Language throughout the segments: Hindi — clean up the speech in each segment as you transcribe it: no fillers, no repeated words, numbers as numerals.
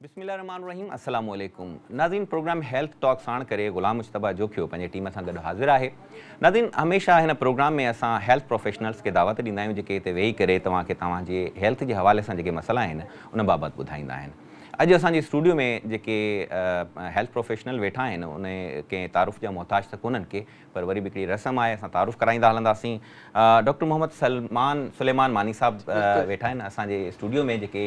बिस्मिल्लाहिर्रहमानिर्रहीम अस्सलामु अलैकुम नाज़रीन प्रोग्राम हेल्थ टॉक साण करे ग़ुलाम मुश्तबा जोखियो पंहिंजे टीम सां गॾु हाज़िर आहे। नाज़रीन हमेशह हिन प्रोग्राम में असां हेल्थ प्रोफेशनल्स खे दावत ॾींदा आहियूं जेके हिते वेही करे तव्हांखे तव्हांजे हेल्थ जे हवाले सां जेके मसइला आहिनि उन बाबति ॿुधाईंदा आहिनि। अॼु असांजे स्टूडियो में जेके हेल्थ प्रोफेशनल वेठा आहिनि उन कंहिं तारुफ़ जा मोहताज त कोन्हनि के पर वरी बि हिकिड़ी रस्म आहे असां तारुफ़ कराईंदा हलंदासीं। डॉक्टर मोहम्मद सुलेमान मानी साहब वेठा आहिनि असांजे स्टूडियो में जेके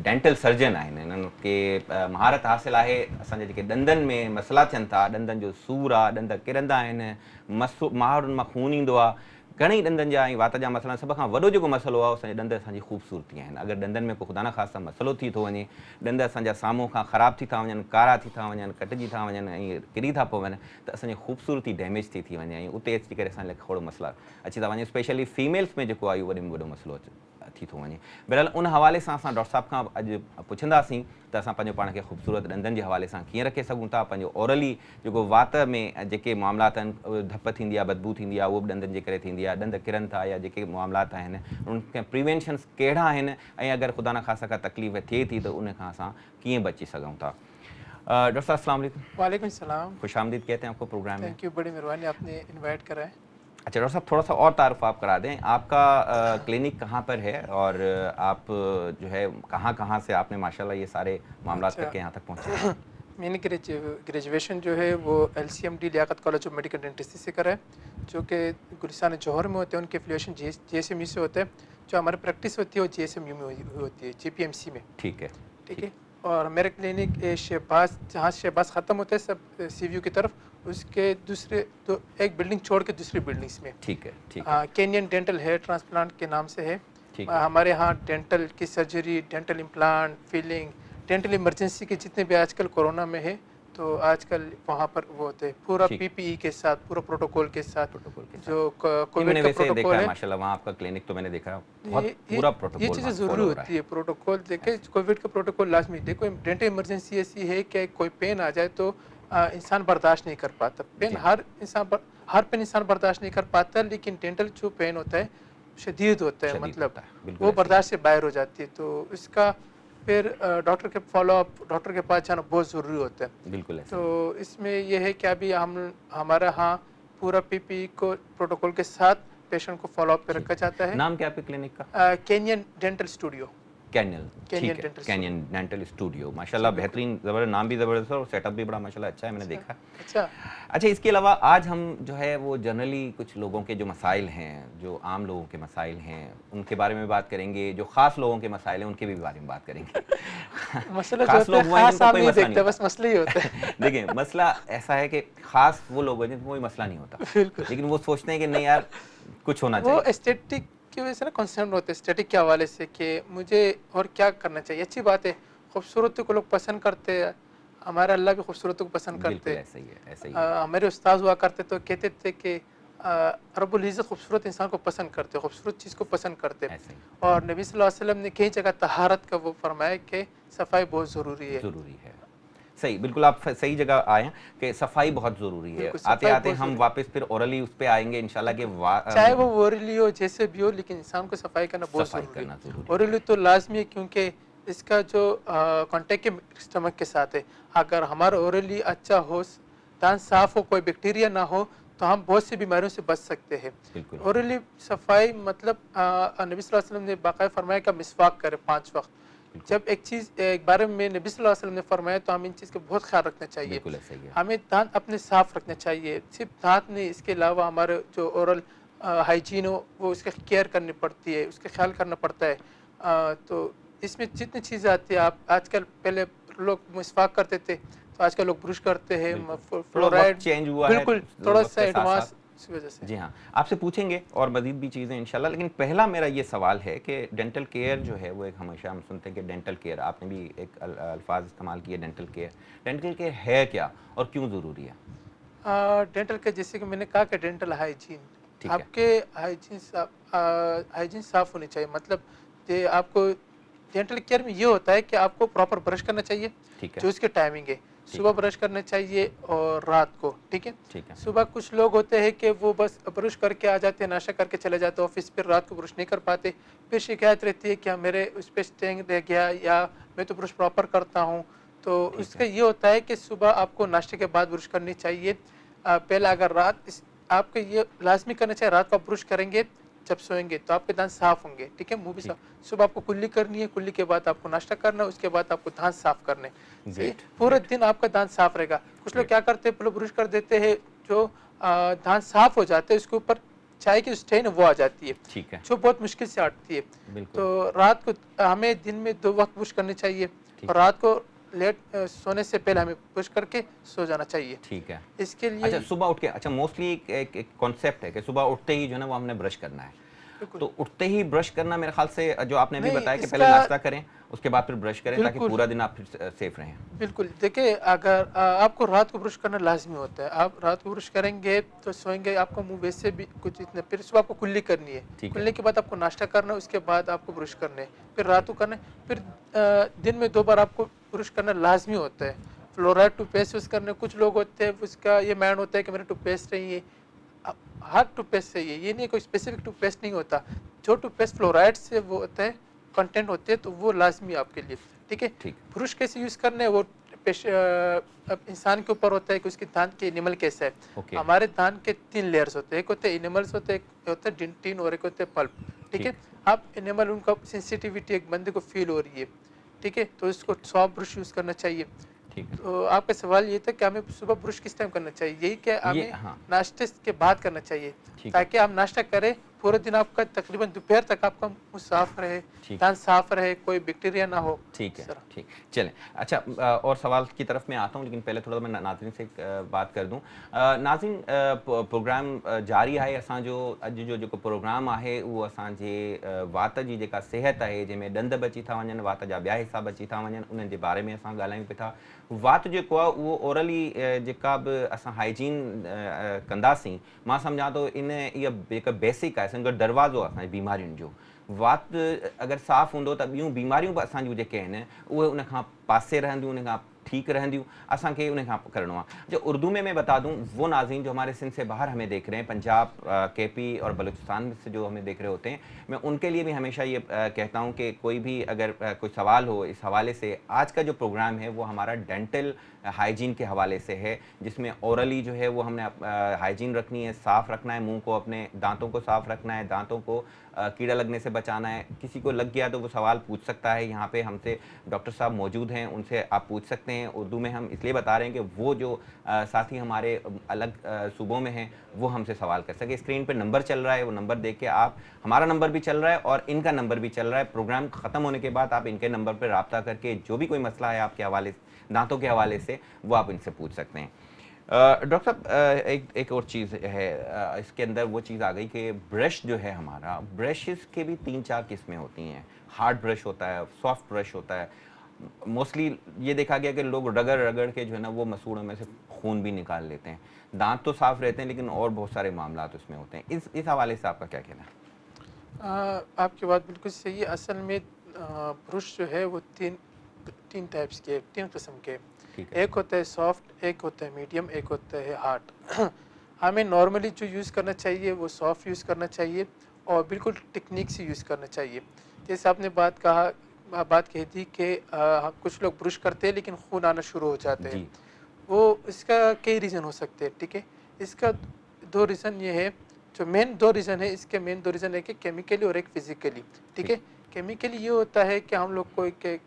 डेंटल सर्जन आहिनि। हिननि खे महारत हासिलु आहे असांजे जेके ॾंदनि में मसइला थियनि था, ॾंदनि जो सूरु आहे, ॾंद किरंदा आहिनि, माहरुनि मां खून ईंदो आहे, घणेई ॾंदनि जा ऐं वात जा मसइला, सभ खां वॾो जेको मसइलो आहे असांजे ॾंद असांजी ख़ूबसूरती आहिनि। अगरि ॾंदनि में को ख़ुदा न ख़ासिता मसइलो थी थो वञे, ॾंद असांजा साम्हूं खां ख़राबु थी था वञनि, कारा थी था वञनि, कटिजी था वञनि ऐं किरी था पवनि त असांजी ख़ूबसूरती डैमेज थी वञे ऐं उते अची करे असांजे लाइ खोड़ मसइला अची था वञे। स्पेशली फीमेल्स में जेको आहे इहो वॾे में वॾो मसइलो थी थो वञे। बहरहाल उन हवाले सां असां डॉक्टर साहिब खां अॼु पुछंदासीं त असां पंहिंजो पाण खे ख़ूबसूरत ॾंदनि जे हवाले सां कीअं रखे सघूं था। पंहिंजो ओरली जेको वात में जेके मामलात आहिनि, धप थींदी आहे, बदबू थींदी आहे, उहो बि ॾंदनि जे करे थींदी आहे, ॾंद किरनि था या जेके मामलात आहिनि उनखे प्रिवेंशन्स कहिड़ा आहिनि ऐं अगरि ख़ुदा न ख़ासिता का तकलीफ़ थिए थी त उन खां असां कीअं बची सघूं था। डॉक्टर साहब अस्सलाम वालेकुम। वालेकुम सलाम। खुश आमदीद कहते हैं आपको प्रोग्राम में। थैंक यू, बड़ी मेहरबानी आपने इनवाइट करा है। अच्छा डॉक्टर साहब थोड़ा सा और तारुफ आप करा दें, आपका क्लिनिक कहाँ पर है और आप जो है कहाँ से आपने माशाल्लाह ये सारे मामला करके यहाँ तक पहुँचे? मैंने ग्रेजुएशन जो है वो LCMD Liaquat college of medical dentistry से करा है, जो कि गुलिस्तान जौहर में होते हैं। उनके एफिलिएशन JSMU से होते हैं। जो हमारी प्रैक्टिस होती है वो JSMU में होती है, GPMC में। ठीक है। और मेरा क्लिनिक शहबाज, जहाँ शहबाज ख़त्म होता है सब CVU की तरफ, उसके दूसरे तो एक बिल्डिंग छोड़ के दूसरी बिल्डिंग्स में। ठीक है। केनियन डेंटल हेयर ट्रांसप्लांट के नाम से है। हमारे यहाँ डेंटल की surgery, dental implant, filling, dental emergency के जितने भी आजकल कोरोना में है तो आजकल वहाँ पर वो होते हैं पूरा PPE के साथ, पूरा प्रोटोकॉल के साथ। जो कोविड का प्रोटोकॉल है माशाल्लाह वहाँ आपका क्लिनिक तो मैंने देखा बहुत पूरा प्रोटोकॉल, ये चीज़ें ज़रूरी होती है। प्रोटोकॉल देखे, कोविड का प्रोटोकॉल लाजमी। देखो डेंटल इमरजेंसी ऐसी है कि कोई पेन आ जाए तो इंसान बर्दाश्त नहीं कर पाता। पेन हर पेन इंसान बर्दाश्त नहीं कर पाता, लेकिन डेंटल जो पेन होता है शदीद होता है, मतलब वो बर्दाश्त से बाहर हो जाती है। तो इसका फिर डॉक्टर के फॉलोअप, डॉक्टर के पास जाना बहुत ज़रूरी होता है। बिल्कुल। तो इसमें यह है कि अभी हमारा यहाँ पूरा PPE को प्रोटोकॉल के साथ पेशेंट को फॉलोअप पे रखा जाता है। नाम क्या है आपके क्लिनिक का? Kenyon dental studio. Canyon dental studio, माशाल्लाह बेहतरीन, ज़बरदस्त, नाम भी ज़बरदस्त और सेटअप भी बड़ा माशाल्लाह अच्छा है, मैंने देखा। अच्छा इसके अलावा आज हम जो है वो जनरली कुछ लोगों के जो मसाइल हैं, जो आम लोगों के मसाइल हैं, उनके बारे में बात करेंगे। जो ख़ास लोगों के मसाइल हैं उनके भी बारे में बात करेंगे। खास लोग नहीं देखते, बस मसला ही होता है। देखिए मसला ऐसा है कि ख़ास वो लोग हैं जिनको कोई मसला नहीं होता, लेकिन वो सोचते हैं कि नहीं यार कुछ होना चाहिए। वो एस्थेटिक की वजह से ना कंसर्न होते हैं, एस्थेटिक के हवाले से कि मुझे और क्या करना चाहिए। अच्छी बात है, खूबसूरत को लोग पसंद करते हैं, हमारा अल्लाह भी खूबसूरत को पसंद करते हैं। ऐसा ही हमारे उस्ताद हुआ करते तो कहते थे कि रब्बुल इज़्ज़त खूबसूरत इंसान को पसंद करते, खूबसूरत चीज़ को पसंद करते। और नबी सल्लल्लाहु अलैहि वसल्लम ने कई जगह तहारत का वो फरमाया कि सफाई बहुत ज़रूरी है। सही, बिल्कुल आप सही जगह आए हैं कि सफाई बहुत ज़रूरी है। आते आते हम वापस फिर ओरली उस पर आएंगे इंशाल्लाह कि चाहे वो ओरली हो जैसे भी हो, लेकिन इंसान को सफाई करना बहुत ज़रूरी है। ओरली तो लाजमी है क्योंकि इसका जो कॉन्टेक्ट स्टमक के साथ है। अगर हमारा ओरली अच्छा हो, दांत साफ हो, कोई बैक्टीरिया ना हो तो हम बहुत सी बीमारियों से बच सकते हैं। ओरली सफाई मतलब नबी सल्लल्लाहु अलैहि वसल्लम ने बाकायदा फरमाया कि मिसवाक करें 5 वक्त। जब एक चीज़ एक बारे में नबी सल्लल्लाहु अलैहि वसल्लम ने फरमाया तो हमें इन चीज़ का बहुत ख्याल रखना चाहिए। हमें दांत अपने साफ रखना चाहिए। सिर्फ दांत नहीं, इसके अलावा हमारे जो ओरल हाइजीन हो वो उसका केयर करनी पड़ती है, उसका ख्याल करना पड़ता है। तो इसमें जितनी चीज़ें आती है, आप आजकल पहले लोग मिसवाक करते थे तो आजकल लोग ब्रश करते हैं, फ्लोराइड चेंज हुआ है, बिल्कुल थोड़ा सा एडवांस वजह से। जी हाँ, आपसे पूछेंगे और मज़ीद भी चीज़ें इंशाल्लाह, लेकिन पहला मेरा ये सवाल है कि डेंटल केयर जो है वो एक हमेशा हम सुनते हैं कि डेंटल केयर, आपने भी एक अल्फाज इस्तेमाल किए डेंटल केयर है क्या और क्यों ज़रूरी है? डेंटल केयर जैसे कि मैंने कहा कि डेंटल हाइजीन, आपके हाइजीन साफ होनी चाहिए। मतलब ये आपको डेंटल केयर में ये होता है कि आपको प्रॉपर ब्रश करना चाहिए, जो इसके टाइमिंग है। सुबह ब्रश करना चाहिए और रात को, ठीक है। सुबह कुछ लोग होते हैं कि वो बस ब्रश करके आ जाते हैं, नाश्ता करके चले जाते हैं ऑफिस, फिर रात को ब्रश नहीं कर पाते, फिर शिकायत रहती है कि मेरे उस पर स्टेंग रह गया या मैं तो ब्रश प्रॉपर करता हूँ। तो उसका ये होता है कि सुबह आपको नाश्ते के बाद ब्रश करनी चाहिए। पहले अगर आपको ये लाजमी करना चाहिए, रात को आप ब्रश करेंगे जब सोएंगे तो आपके दांत साफ होंगे, ठीक है, मुंह भी साफ। सुबह आपको कुल्ली करनी है, कुल्ली के बाद आपको नाश्ता करना है, उसके बाद आपको दांत साफ करने, पूरे दिन आपका दांत साफ रहेगा। कुछ लोग क्या करते हैं, पहले ब्रश कर देते हैं, जो दांत साफ हो जाते हैं उसके ऊपर चाय की स्टेन वो आ जाती है, ठीक है, जो बहुत मुश्किल से हटती है। तो रात को हमें दिन में 2 वक्त ब्रश करनी चाहिए और रात को लेट सोने से पहले हमें ब्रश करके सो जाना चाहिए। ठीक है, इसके लिए अच्छा सुबह उठ के, अच्छा मोस्टली एक कॉन्सेप्ट है कि सुबह उठते ही जो है ना वो हमने ब्रश करना है, तो उठते ही ब्रश करना मेरे ख्याल से जो आपने भी बताया कि पहले नाश्ता करें उसके बाद फिर ब्रश करें ताकि पूरा दिन आप फिर सेफ रहें। बिल्कुल, देखिए अगर आपको रात को ब्रश करना लाजमी होता है, आप रात को ब्रश करेंगे तो सोएंगे, आपका मुंह वैसे भी कुछ इतना, फिर सुबह आपको कुल्ली करनी है, कुल्ली के बाद आपको नाश्ता करना है, उसके बाद आपको ब्रश करना है, फिर रात को करना है, फिर दिन में 2 बार आपको ब्रश करना लाजमी होता है। फ्लोराइड टूथपेस्ट यूज करने, कुछ लोग होते हैं उसका ये माइंड होता है कि मेरा टूथपेस्ट नहीं है, हर टूथपेस्ट से ये नहीं, कोई स्पेसिफिक टूथपेस्ट नहीं होता, जो टूथपेस्ट फ्लोराइड से वो होता है कंटेंट होते हैं तो वो लाजमी आपके लिए, ठीक है। ब्रश कैसे यूज करने वो इंसान के ऊपर होता है कि उसके दांत के एनिमल कैसा है। हमारे दांत के 3 लेयर्स होते हैं, एक होते हैं एनिमल्स होते हैं, एक होता है डेंटिन और एक होते हैं पल्प, ठीक है। आप एनिमल उनका सेंसिटिविटी एक बंदे को फील हो रही है, ठीक है, तो इसको सॉफ्ट ब्रश यूज करना चाहिए। तो आपका सवाल ये था कि हमें सुबह ब्रश किस टाइम करना चाहिए, यही क्या हमें नाश्ते के बाद करना चाहिए, ताकि आप नाश्ता करें पूरे दिन आपका तकरीबन दोपहर तक आपका मुंह साफ रहे, दांत साफ रहे, कोई बैक्टीरिया ना हो। ठीक है, ठीक, चलें। अच्छा और सवाल की तरफ मैं आता हूँ, लेकिन पहले थोड़ा मैं नाज़रीन से बात कर दूँ। नाज़रीन प्रोग्राम जारी है, असां जो अॼु जो जेको प्रोग्राम है वो असांजे वात जी जेका सिहत है, जंहिंमें ॾंद बची था वञनि, वात जा ॿिया हिस्सा बची था वञनि, उन्हनि जे बारे में असां ॻाल्हायूं पिया था। वात जेको आहे उहो ओरली जेका बि असां हाइजीन कंदासीं, मां सम्झां थो इहा जेका बेसिक आहे संगत दरवाज़ो आहे असांजी बीमारियुनि जो। वात अगर साफ़ होंदो त ॿियूं बीमारियूं बि असांजूं जेके आहिनि उहे उन खां पासे रहंदियूं, उन खां ठीक रहंदियूं, असांखे उन खां करिणो आहे। जो उर्दू में मैं बता दूं, वो नाज़रीन जो हमारे सिंध से बाहर हमें देख रहे हैं, पंजाब, केपी और बलूचिस्तान से जो हमें देख रहे होते हैं, मैं उनके लिए भी हमेशा ये कहता हूं कि कोई भी अगर कोई सवाल हो इस हवाले से, आज का जो प्रोग्राम है वो हमारा डेंटल हाइजीन के हवाले से है, जिसमें ओरली जो है वो हमने हाइजीन रखनी है, साफ़ रखना है, मुंह को, अपने दांतों को साफ़ रखना है, दांतों को कीड़ा लगने से बचाना है। किसी को लग गया तो वो सवाल पूछ सकता है, यहाँ पे हमसे डॉक्टर साहब मौजूद हैं, उनसे आप पूछ सकते हैं। उर्दू में हम इसलिए बता रहे हैं कि वो जो साथी हमारे अलग सूबों में हैं वो हमसे सवाल कर सके। स्क्रीन पे नंबर चल रहा है, वो नंबर देख के आप, हमारा नंबर भी चल रहा है और इनका नंबर भी चल रहा है, प्रोग्राम ख़त्म होने के बाद आप इनके नंबर पर रब्ता करके जो भी कोई मसला है आपके हवाले, दांतों के हवाले से, वो आप इनसे पूछ सकते हैं। डॉक्टर साहब एक और चीज़ है, इसके अंदर वो चीज़ आ गई कि ब्रश जो है हमारा, ब्रशेस के भी 3-4 किस्में होती हैं। हार्ड ब्रश होता है, सॉफ्ट ब्रश होता है। मोस्टली ये देखा गया कि लोग रगड़ रगड़ के जो है ना वो मसूड़ों में से खून भी निकाल लेते हैं। दांत तो साफ रहते हैं लेकिन और बहुत सारे मामला उसमें होते हैं। इस हवाले से आपका क्या कहना है? आपकी बात बिल्कुल सही है। असल में ब्रश जो है वो तीन टाइप्स के, 3 किस्म के, एक होता है सॉफ्ट, एक होता है मीडियम, एक होता है हार्ड। हमें नॉर्मली जो यूज़ करना चाहिए वो सॉफ्ट यूज़ करना चाहिए और बिल्कुल टेक्निक से यूज़ करना चाहिए। जैसे आपने बात कही थी कि कुछ लोग ब्रश करते हैं लेकिन खून आना शुरू हो जाते हैं, वो इसका कई रीज़न हो सकते हैं, ठीक है। इसका 2 रीज़न ये है, जो मेन 2 रीज़न है, इसके मेन 2 रीज़न है कि केमिकली और एक फिज़िकली, ठीक है। केमिकली ये होता है कि हम लोग कोई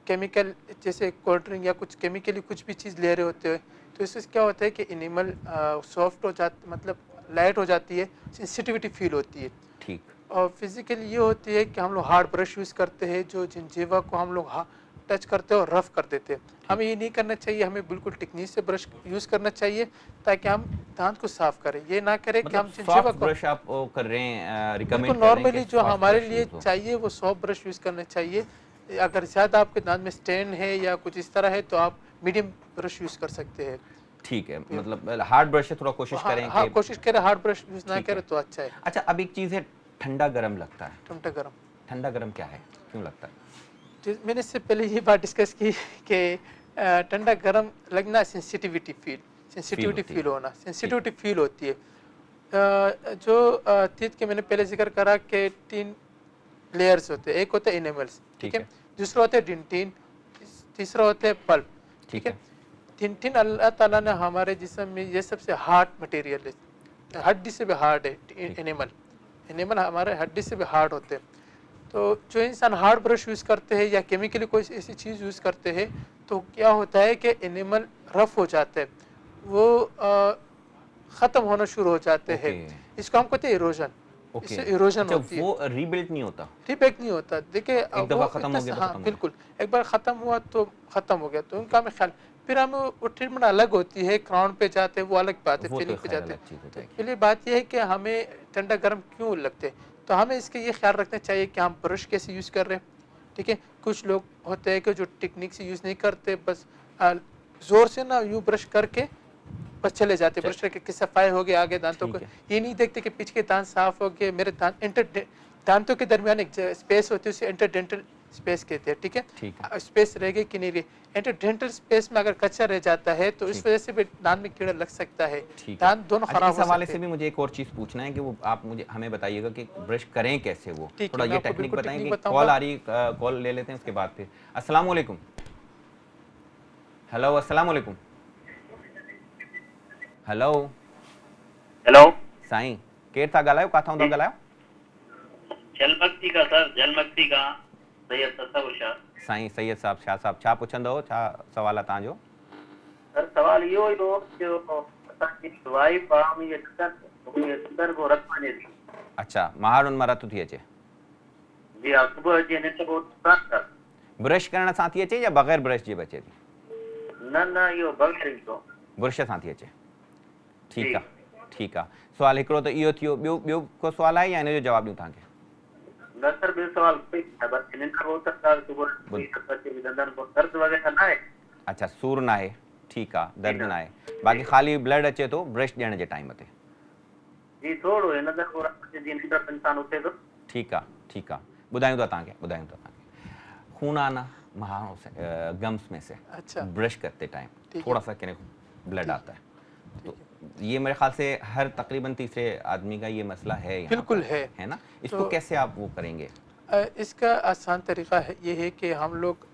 केमिकल जैसे कोल्ड ड्रिंक या कुछ केमिकली कुछ भी चीज़ ले रहे होते हैं तो इससे क्या होता है कि एनिमल सॉफ्ट हो जाता, मतलब लाइट हो जाती है, सेंसिटिविटी फील होती है, ठीक। और फिजिकली ये होती है कि हम लोग हार्ड ब्रश यूज़ करते हैं, जो जिंजीवा को हम लोग टच करते हैं और रफ कर देते हैं। हमें ये नहीं करना चाहिए, हमें बिल्कुल टेक्निक से ब्रश यूज़ करना चाहिए ताकि हम दांत को साफ करें। ये ना करें कि हम जिंजीवा को ब्रश आप कर रहे हैं, रिकमेंड कर रहे हैं। नॉर्मली जो हमारे लिए चाहिए वो सॉफ्ट ब्रश यूज़ करना चाहिए। अगर ज़्यादा आपके दांत में स्टेन है या कुछ इस तरह है तो आप मीडियम ब्रश यूज़ कर सकते हैं। ठीक है, मतलब हार्ड ब्रश से थोड़ा कोशिश करें। हाँ, कोशिश करें हार्ड ब्रश यूज़ ना करें तो अच्छा है। अच्छा, अब एक चीज़ है, ठंडा गर्म लगता है। ठंडा गर्म क्या है, क्यों लगता है? मैंने इससे पहले ये बात डिस्कस की कि ठंडा गर्म लगना सेंसिटिविटी फील होना, सेंसिटिविटी फील होती है। जो तीत के मैंने पहले जिक्र करा कि 3 लेयर्स होते हैं, एक होता है एनिमल्स, ठीक है, दूसरा होता है डेंटिन, तीसरा होता है पल्प। ठीक है। डेंटिन अल्लाह ताला ने हमारे जिस्म में ये सबसे हार्ड मटेरियल है, हड्डी से भी हार्ड है। एनिमल हमारे हड्डी से भी हार्ड होते हैं। तो जो इंसान हार्ड ब्रश यूज़ करते हैं या केमिकली कोई ऐसी चीज़ यूज़ करते हैं तो क्या होता है कि एनिमल रफ हो जाते हैं, वो ख़त्म होना शुरू हो जाते हैं। इसको हम कहते हैं इरोजन। इससे इरोजन होती है, वो रीबिल्ड नहीं होता, रीबैक नहीं होता। देखिए एक दफा खत्म हो गया तो हाँ खत्म हो बिल्कुल, एक बार ख़त्म हुआ तो ख़त्म हो गया। तो उनका हमें ख्याल, फिर हमें वो ट्रीटमेंट अलग होती है, क्राउन पे जाते हैं वो अलग बात है, फिलिंग पे जाते हैं। तो पहली बात यह है कि हमें ठंडा गर्म क्यों लगते हैं, तो हमें इसके ये ख्याल रखना चाहिए कि हम ब्रश कैसे यूज़ कर रहे हैं। ठीक है, कुछ लोग होते हैं कि जो टेक्निक से यूज़ नहीं करते, बस ज़ोर से ना यूँ ब्रश करके बस चले जाते, ब्रश करके कि सफाई हो गया आगे दांतों को, ये नहीं देखते कि पीछे के दांत साफ हो गए, मेरे दांतों के दरमियान एक स्पेस होती है, उसे इंटरडेंटल स्पेस कहते हैं। ठीक है, स्पेस रह गई कि नहीं रही, इंटरडेंटल स्पेस में अगर कच्चा रह जाता है तो इस वजह से भी दांत में कीड़ा लग सकता है, दांत दोनों खराब हो सकते हैं। इस हवाले से भी मुझे एक और चीज़ पूछना है कि वो आप मुझे हमें बताइएगा कि ब्रश करें कैसे, वो थोड़ा ये टेक्निक बताएंगे। कॉल आ रही, कॉल ले लेते हैं उसके बाद फिर। अस्सलाम वालेकुम। हेलो, अस्सलाम वालेकुम। हेलो हेलो साईं, केर था ॻाल्हायो, काथां था ॻाल्हायो? जलमक्ती का सर, जलमक्ती का सैयद तसव्वुर शाह। साईं सैयद साहब, शाह साहब, छा पुछंदो, छा सवाल आहे तव्हांजो? सर सवाल इहो ई हो जो असांजी वाइफ आहे, उनजे डंदन को रत वञे थी। अच्छा, महारुनि मां रतु थी अचे? जी हा, सुबुह अची निंड को सर। ब्रश करण सां थी अचे या बग़ैर ब्रश जे बचे थी? न न, इहो बग़ैर ई थो, ब्रश सां थी अचे। ठीकु आहे, ठीकु आहे। सुवाल हिकिड़ो त इहो थियो, ॿियो को सुवाल आहे या हिन जो जवाबु ॾियूं तव्हांखे? न सर, ॿियो सवाल कोई न, बस निंड को उथंदा सुबुह अची डंदन को दर्द वग़ैरह न आहे? अच्छा, सूर न आहे, ठीकु आहे, दर्द न आहे, बाक़ी ख़ाली ब्लड अचे थो ब्रश ॾियण जे टाइम ते? जी थोरो डंदन को रत जी निंड इंसान उथे थो। ठीकु आहे, ठीकु आहे, ॿुधायूं था तव्हांखे। खून आना महारों से, गम्स में से, अच्छा, ब्रश करते टाइम थोड़ा सा ब्लड आता है, तो ये मेरे ख्याल से हर तकरीबन तीसरे आदमी का ये मसला है। बिल्कुल है ना? इसको तो कैसे आप वो करेंगे? इसका आसान तरीका है ये है कि हम लोग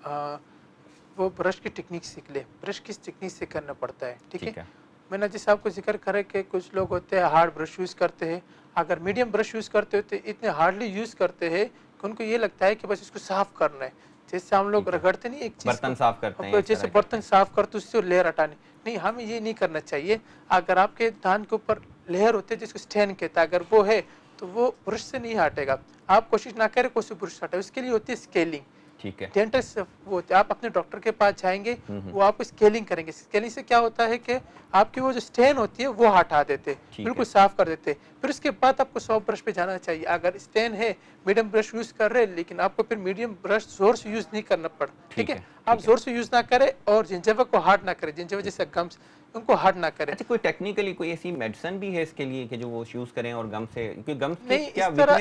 वो ब्रश की टेक्निक सीख ले, ब्रश किस टेक्निक से करना पड़ता है। ठीक है, मैंने जैसे आपको जिक्र करा कि कुछ लोग होते हैं हार्ड ब्रश यूज़ करते हैं, अगर मीडियम ब्रश यूज़ करते हो तो इतने हार्डली यूज़ करते हैं कि उनको ये लगता है कि बस इसको साफ करना है। जैसे हम लोग रगड़ते नहीं एक चीज़, बर्तन साफ करते हैं, जैसे बर्तन साफ करते उससे लेयर हटाने, नहीं, हमें ये नहीं करना चाहिए। अगर आपके दांत के ऊपर लेयर होते हैं जिसको स्टेन कहता है, अगर वो है तो वो ब्रश से नहीं हटेगा। आप कोशिश ना करें कोई ब्रश हटाए, उसके लिए होती है स्केलिंग। ठीक है, डेंटल से वो होते हैं, आप अपने डॉक्टर के पास जाएंगे, वो आपको स्केलिंग करेंगे। स्केलिंग से क्या होता है कि आपकी वो जो स्टेन होती है वो हटा देते, बिल्कुल साफ कर देते। फिर उसके बाद आपको सॉफ्ट ब्रश पे जाना चाहिए। अगर स्टेन है, मीडियम ब्रश यूज कर रहे हैं, लेकिन आपको फिर मीडियम ब्रश जोर से यूज नहीं करना पड़ा। ठीक है, आप जोर से यूज ना करें और जिंजवा को हार्ड ना करें, जिंजवा जैसे गम्स उनको हार्ड ना करें। अच्छा, कोई टेक्निकली कोई ऐसी मेडिसिन भी है इसके लिए कि जो वो यूज करें और गम से, क्योंकि गम नहीं, क्या इस तरह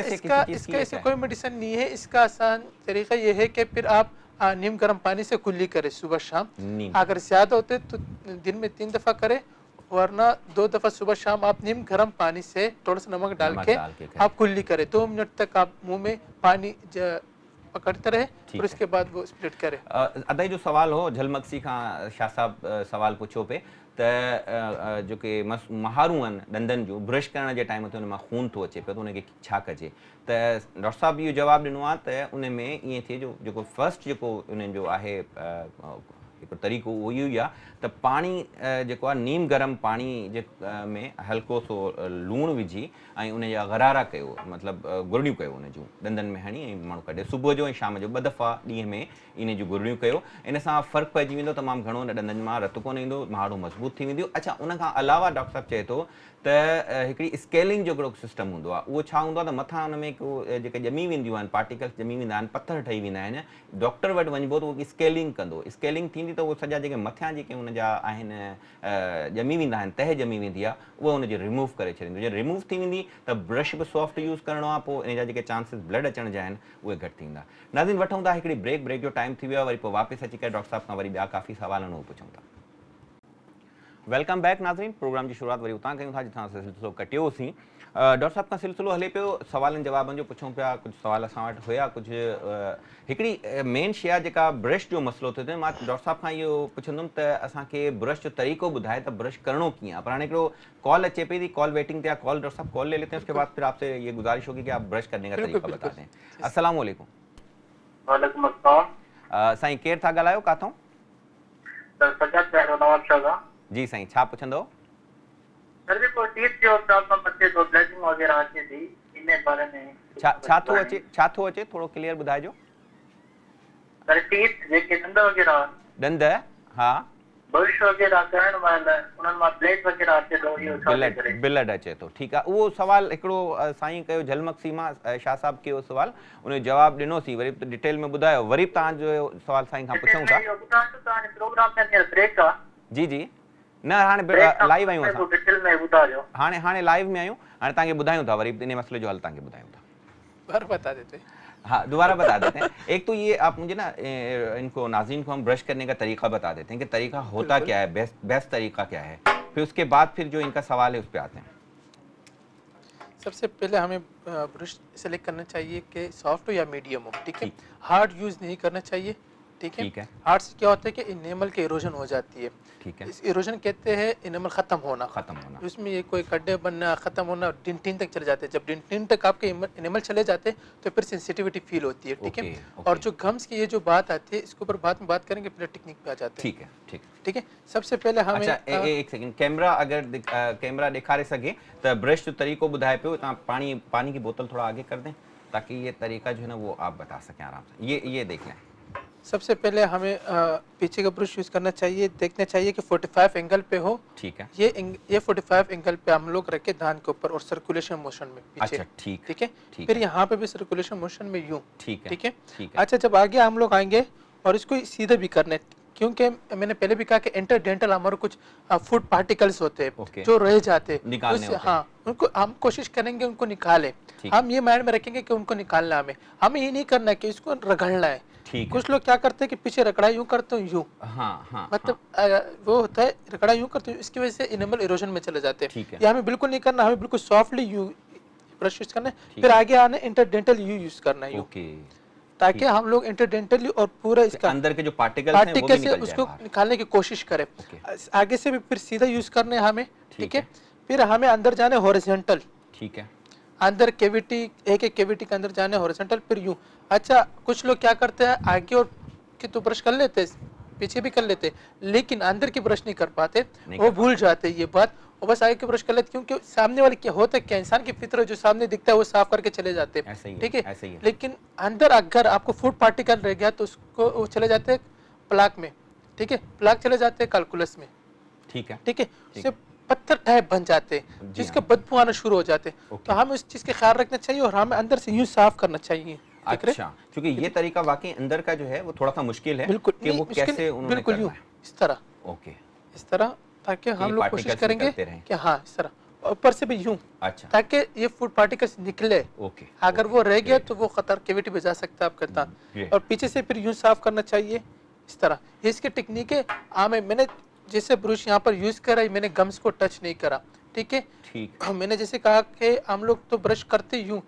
इसका ऐसे कोई मेडिसिन नहीं है। इसका आसान तरीका ये है कि फिर आप नीम गर्म पानी से कुल्ली करें सुबह शाम। अगर ज्यादा होते तो दिन में 3 दफा करें, वरना 2 दफा सुबह शाम आप नीम गर्म पानी से थोड़ा सा नमक डाल के आप कुल्ली करें। 2 मिनट तक आप मुंह में पानी पकड़ते रहे और उसके बाद वो स्प्लिट करे। अदाई जो सवाल हो झलमक्सी का शाह साहब सवाल पूछो पे त जो के महारू आहिनि ॾंदनि जो ब्रश करण जे टाइम ते उन मां खून थो अचे पियो, त उनखे छा कजे? त डॉक्टर साहब इहो जवाबु ॾिनो आहे त उन में ईअं थिए जो जेको फर्स्ट जेको उन्हनि जो आहे हिकिड़ो तरीक़ो उहो इहो ई आहे त पाणी जेको आहे नीम गरम पाणी जे में हल्को सो लूणु विझी ऐं उन जा गरारा कयो, मतिलबु गुरड़ियूं कयो उन जूं ॾंदनि में हणी ऐं माण्हू कढे सुबुह जो ऐं शाम जो 2 दफ़ा ॾींहं में इन जूं गुरड़ियूं कयो। इन सां फ़र्क़ु पइजी वेंदो, तमामु घणो ॾंदनि मां रतु कोन ईंदो, माण्हू मज़बूत थी वेंदियूं। अच्छा, उन खां अलावा डॉक्टर साहब चए थो त हिकिड़ी स्केलिंग जो हिकिड़ो सिस्टम हूंदो आहे, उहो छा हूंदो आहे त मथां उन में को जेके ॼमी वेंदियूं आहिनि पार्टिकल्स ॼमी वेंदा आहिनि, पथर ठही वेंदा आहिनि, डॉक्टर वटि वञिबो त उहो स्केलिंग कंदो। स्केलिंग थींदी त उहो सॼा जेके मथियां जेके उन जा आहिनि ॼमी वेंदा आहिनि, तह ॼमी वेंदी आहे, उहा उनजी रिमूव करे छॾींदो। जॾहिं रिमूव थी वेंदी त ब्रश बि सॉफ्ट यूज़ करिणो आहे, पोइ इन जा जेके चांसिस ब्लड अचण जा आहिनि उहे घटि थींदा। नाज़रीन, वठूं था हिकिड़ी ब्रेक जो टाइम थी वियो आहे, वरी पोइ वापसि अची करे डॉक्टर साहब खां वरी ॿिया काफ़ी सवाल आहिनि उहे पुछूं था। वेलकम बैक नाज़रीन, प्रोग्राम की शुरुआत वरी उतां कयूं था जिथां सिलसिलो कटियोसीं। डॉक्टर साहब का सिलसिलो हले पियो सवालनि जवाबनि जो पुछूं पिया कुझु सवाल असां वटि हुया कुझु हिकिड़ी मेन शइ आहे जेका ब्रश जो मसइलो थियो मां डॉक्टर साहब खां इहो पुछंदुमि त असांखे ब्रश जो तरीक़ो ॿुधाए त ब्रश करणो कीअं आहे पर हाणे हिकिड़ो कॉल अचे पई थी कॉल वेटिंग ते आहे कॉल डॉक्टर साहब कॉल ले लेते हैं उसके बाद फिर आपसे ये गुजारिश होगी कि आप ब्रश करने का तरीका बता दें अस्सलाम वालेकुम वालेकुम अस्सलाम साईं केरु था ॻाल्हायो काथों सर सजाद पहिरो नवाब शाह खां जी साईं छा पुछंदो सर जेको टीथ जो प्रॉब्लम अचे थो ब्लीडिंग वग़ैरह अचे थी इन बारे में छा थो अचे थोरो क्लियर ॿुधाइजो सर टीथ जेके दंद वग़ैरह दंद हा ब्रश वग़ैरह करण महिल उन्हनि मां ब्लड वग़ैरह अचे थो इहो छा थी करे ब्लड अचे थो ठीकु आहे उहो सुवाल हिकिड़ो साईं कयो झलमक सीमा शाह साहब कयो सुवाल उन जो जवाबु ॾिनोसीं वरी डिटेल में ॿुधायो वरी तव्हांजो सुवाल साईं खां पुछूं था प्रोग्राम में ब्रेक आहे जी जी न हाणे लाइव आहियूं असां डिटेल में ॿुधायो हाणे लाइव में आहियूं हाणे तव्हांखे ॿुधायूं था वरी इन मसइले जो हल तव्हांखे ॿुधायूं था बता देते हैं। हाँ दोबारा बता देते हैं एक तो ये आप मुझे ना इनको नाज़रीन को हम ब्रश करने का तरीका बता देते हैं कि तरीका होता क्या है बेस्ट तरीका क्या है फिर उसके बाद फिर जो इनका सवाल है उस पर आते हैं सबसे पहले हमें ब्रश सेलेक्ट करना चाहिए कि सॉफ्ट हो या मीडियम हो ठीक है हार्ड यूज़ नहीं करना चाहिए ठीक है हार्ड से क्या होता है कि इनेमल के इरोजन हो जाती है ठीक है इस इरोजन कहते हैं इनेमल खत्म होना उसमें ये कोई गड्ढे बनना खत्म होना डिंटिन तक चले जाते हैं जब डिंटिन तक आपके इनेमल चले जाते हैं तो फिर सेंसिटिविटी फील होती है ठीक है और जो गम्स की ये जो बात आती है इसके ऊपर बाद में बात करेंगे फिर टेक्निक पे आ जाते हैं ठीक है सबसे पहले हमें अच्छा एक सेकंड कैमरा अगर कैमरा दिखारे सके तो ब्रश जो तरीको बुधाए पे पानी की बोतल थोड़ा आगे कर दें ताकि ये तरीका जो है ना वो आप बता सकें आराम से ये देख लें सबसे पहले हमें पीछे का ब्रश यूज़ करना चाहिए देखना चाहिए कि 45 एंगल पे हो ठीक है ये 45 एंगल पे हम लोग रखे धान के ऊपर और सर्कुलेशन मोशन में पीछे अच्छा ठीक है फिर यहाँ पे भी सर्कुलेशन मोशन में यूं ठीक है अच्छा जब आगे हम लोग आएंगे और इसको सीधे भी करना है क्योंकि मैंने पहले भी कहा कि इंटरडेंटल हमारे कुछ फूड पार्टिकल्स होते हैं जो रह जाते हैं हाँ उनको हम कोशिश करेंगे उनको निकालें हम ये माइंड में रखेंगे कि उनको निकालना हमें ये नहीं करना है कि इसको रगड़ना है कुछ लोग क्या करते हैं कि पीछे रगड़ा यूं करते हैं यूं मतलब वो होता है रगड़ा यूं करते हैं इसकी वजह से इनेमल इरोजन में चले जाते हैं ये हमें बिल्कुल नहीं करना हमें बिल्कुल सॉफ्टली यूं ब्रश यूज करना है फिर आगे आने इंटरडेंटल यूज करना है ताकि हम लोग इंटरडेंटली और पूरा इसका अंदर के जो पार्टिकल्स हैं उसको निकालने की कोशिश करें आगे से भी फिर सीधा यूज करने हैं हमें ठीक है फिर हमें अंदर जाने हॉरिजॉन्टल ठीक है अंदर कैविटी एक कैविटी के अंदर जाने हॉरिजॉन्टल फिर यूं अच्छा कुछ लोग क्या करते हैं आगे और की तो ब्रश कर लेते पीछे भी कर लेते लेकिन अंदर की ब्रश नहीं कर पाते वो भूल जाते ये बात और बस आगे की ब्रश कर लेते क्योंकि सामने वाले क्या होता है क्या इंसान की फितरत जो सामने दिखता है वो साफ करके चले जाते हैं ठीक है लेकिन अंदर अगर आपको फूड पार्टिकल रह गया तो उसको वो चले जाते हैं प्लाक में ठीक है प्लाक चले जाते हैं कैलकुलस में ठीक है उससे पत्थर टाइप बन जाते हैं जिसका बदबू आना शुरू हो जाते हैं तो हमें उस चीज का ख्याल रखना चाहिए और हमें अंदर से यूं साफ करना चाहिए अच्छा क्योंकि ये तरीका वाकई अंदर का जो है वो थोड़ा सा मुश्किल है बिल्कुल कि वो कैसे उन्होंने बिल्कुल यूं इस तरह ओके इस तरह ताकि हम लोग कोशिश करेंगे कि हाँ इस तरह ऊपर से भी यूं अच्छा ताकि ये फूड पार्टिकल्स निकले ओके अगर वो रह गया तो वो खतर कैविटी में जा सकता है आपका दांत और पीछे से फिर यूं साफ करना चाहिए इस तरह ये इसकी टेक्निक है मैंने जैसे ब्रश यहाँ पर यूज करा मैंने गम्स को टच नहीं करा ठीक है मैंने जैसे कहा कि हम लोग तो ब्रश करते यूं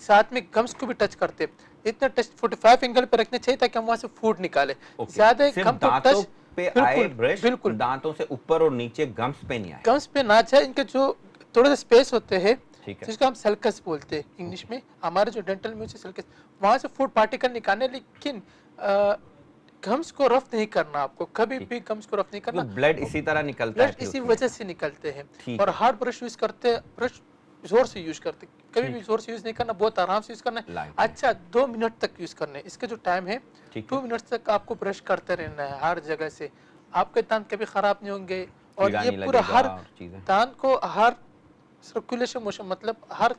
साथ में गम्स को भी टच करते इतना टच 45 एंगल पे रखना चाहिए ताकि हम वहां से फूड निकाले ज्यादा गम तो टच पे आए ब्रश बिल्कुल दांतों से ऊपर और नीचे गम्स पे नहीं आए गम्स पे ना जाए इनके जो थोड़े से स्पेस होते हैं जिसको हम सल्कस बोलते हैं इंग्लिश में हमारे जो डेंटल में सल्कस वहां से फूड पार्टिकल निकालने लेकिन गम्स को रफ नहीं करना आपको कभी भी गम्स को रफ नहीं करना ब्लड इसी तरह निकलता है इसी वजह से निकलते हैं और हार्ड ब्रश यूज करते ब्रश जोर से यूज करते कभी भी जोर से यूज नहीं करना बहुत आराम से यूज करना है अच्छा 2 मिनट तक यूज करना है इसका जो टाइम है 2 मिनट तक आपको ब्रश करते रहना है हर जगह से आपके दांत कभी खराब नहीं होंगे और ये पूरा हर दांत को हर सर्कुलेशन मोशन मतलब हर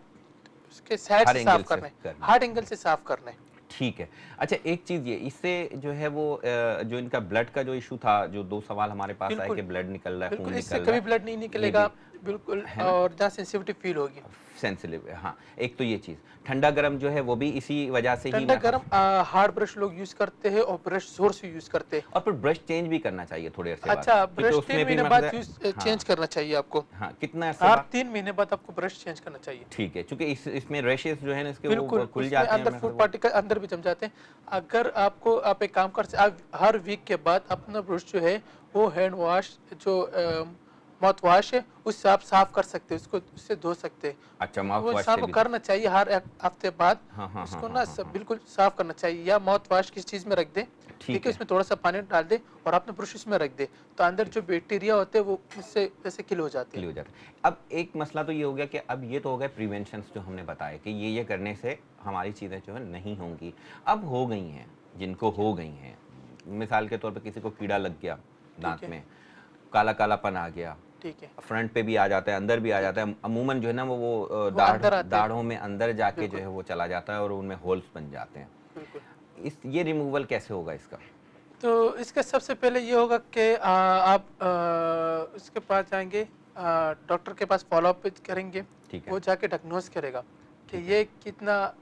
उसके साइड से साफ करना है हार्ड एंगल से साफ करना है ठीक है अच्छा एक चीज ये इससे जो है वो जो इनका ब्लड का जो इशू था जो 2 सवाल हमारे पास आए कि ब्लड निकल रहा है खून निकल रहा है कभी ब्लड नहीं निकलेगा बिल्कुल, और जहाँ सेंसिटिविटी फील होगी। सेंसिटिव, हाँ। एक तो ये चीज़, ठंडा गर्म जो है वो भी इसी वजह से ही ठंडा मैं गर्म हार्ड ब्रश लोग यूज करते हैं और ब्रश जोर से यूज करते हैं। और फिर ब्रश चेंज भी करना चाहिए थोड़ी देर से बाद, अच्छा, क्योंकि ब्रश 3 उसमें भी महीने मैं बाद पता है- यूज हाँ, चेंज करना चाहिए आपको। हाँ, कितना अर्से हर बाद? 3 महीने बाद आपको ब्रश चेंज करना चाहिए। ठीक है, क्योंकि इसमें रैशेस जो है ना इसके वो बिल्कुल, खुल उसमें जाते हैं, अंदर मैं फूड वो- पार्टिकल अंदर भी जम जाते हैं। अगर आप एक काम कर आप हर वीक के बाद अपना ब्रश जो है वो हैंड वॉश जो माउथ वॉश है उससे आप साफ कर सकते हैं, उसको उससे धो सकते हैं। अच्छा, वो माउथ वॉश इंसान से को भी करना चाहिए हर एक हफ्ते बाद। हाँ, हाँ, उसको हाँ, ना हाँ, हाँ, बिल्कुल साफ करना चाहिए, या माउथ वॉश किस चीज में रख दे, ठीक है, है। उसमें थोड़ा सा पानी डाल दे और अपने ब्रश उसमें रख दे, तो अंदर जो बैक्टीरिया होते हैं वो उससे वैसे किल हो जाते क्लियर हैं। हो जाता है। अब एक मसला तो ये हो गया कि अब ये तो हो गए प्रिवेंशंस जो हमने बताए कि ये करने से हमारी चीज़ें जो है नहीं होंगी। अब हो गई हैं, जिनको हो गई हैं, मिसाल के तौर पे किसी को कीड़ा लग गया दांत है। में, काला कालापन आ गया, ठीक है, फ्रंट पे भी आ जाता है, अंदर भी आ जाता है, अमूमन जो है ना वो अंदर आते हैं। दाढ़ों में अंदर जाके जो बिल्कुल। है वो चला जाता है और उनमें होल्स बन जाते हैं। बिल्कुल। ये रिमूवल कैसे होगा इसका? तो इसका सबसे पहले ये होगा कि आप उसके पास जाएंगे, डॉक्टर के पास फॉलोअप करेंगे। ठीक है। वो जाके डायग्नोस करेगा कि ठीक है। ये कितना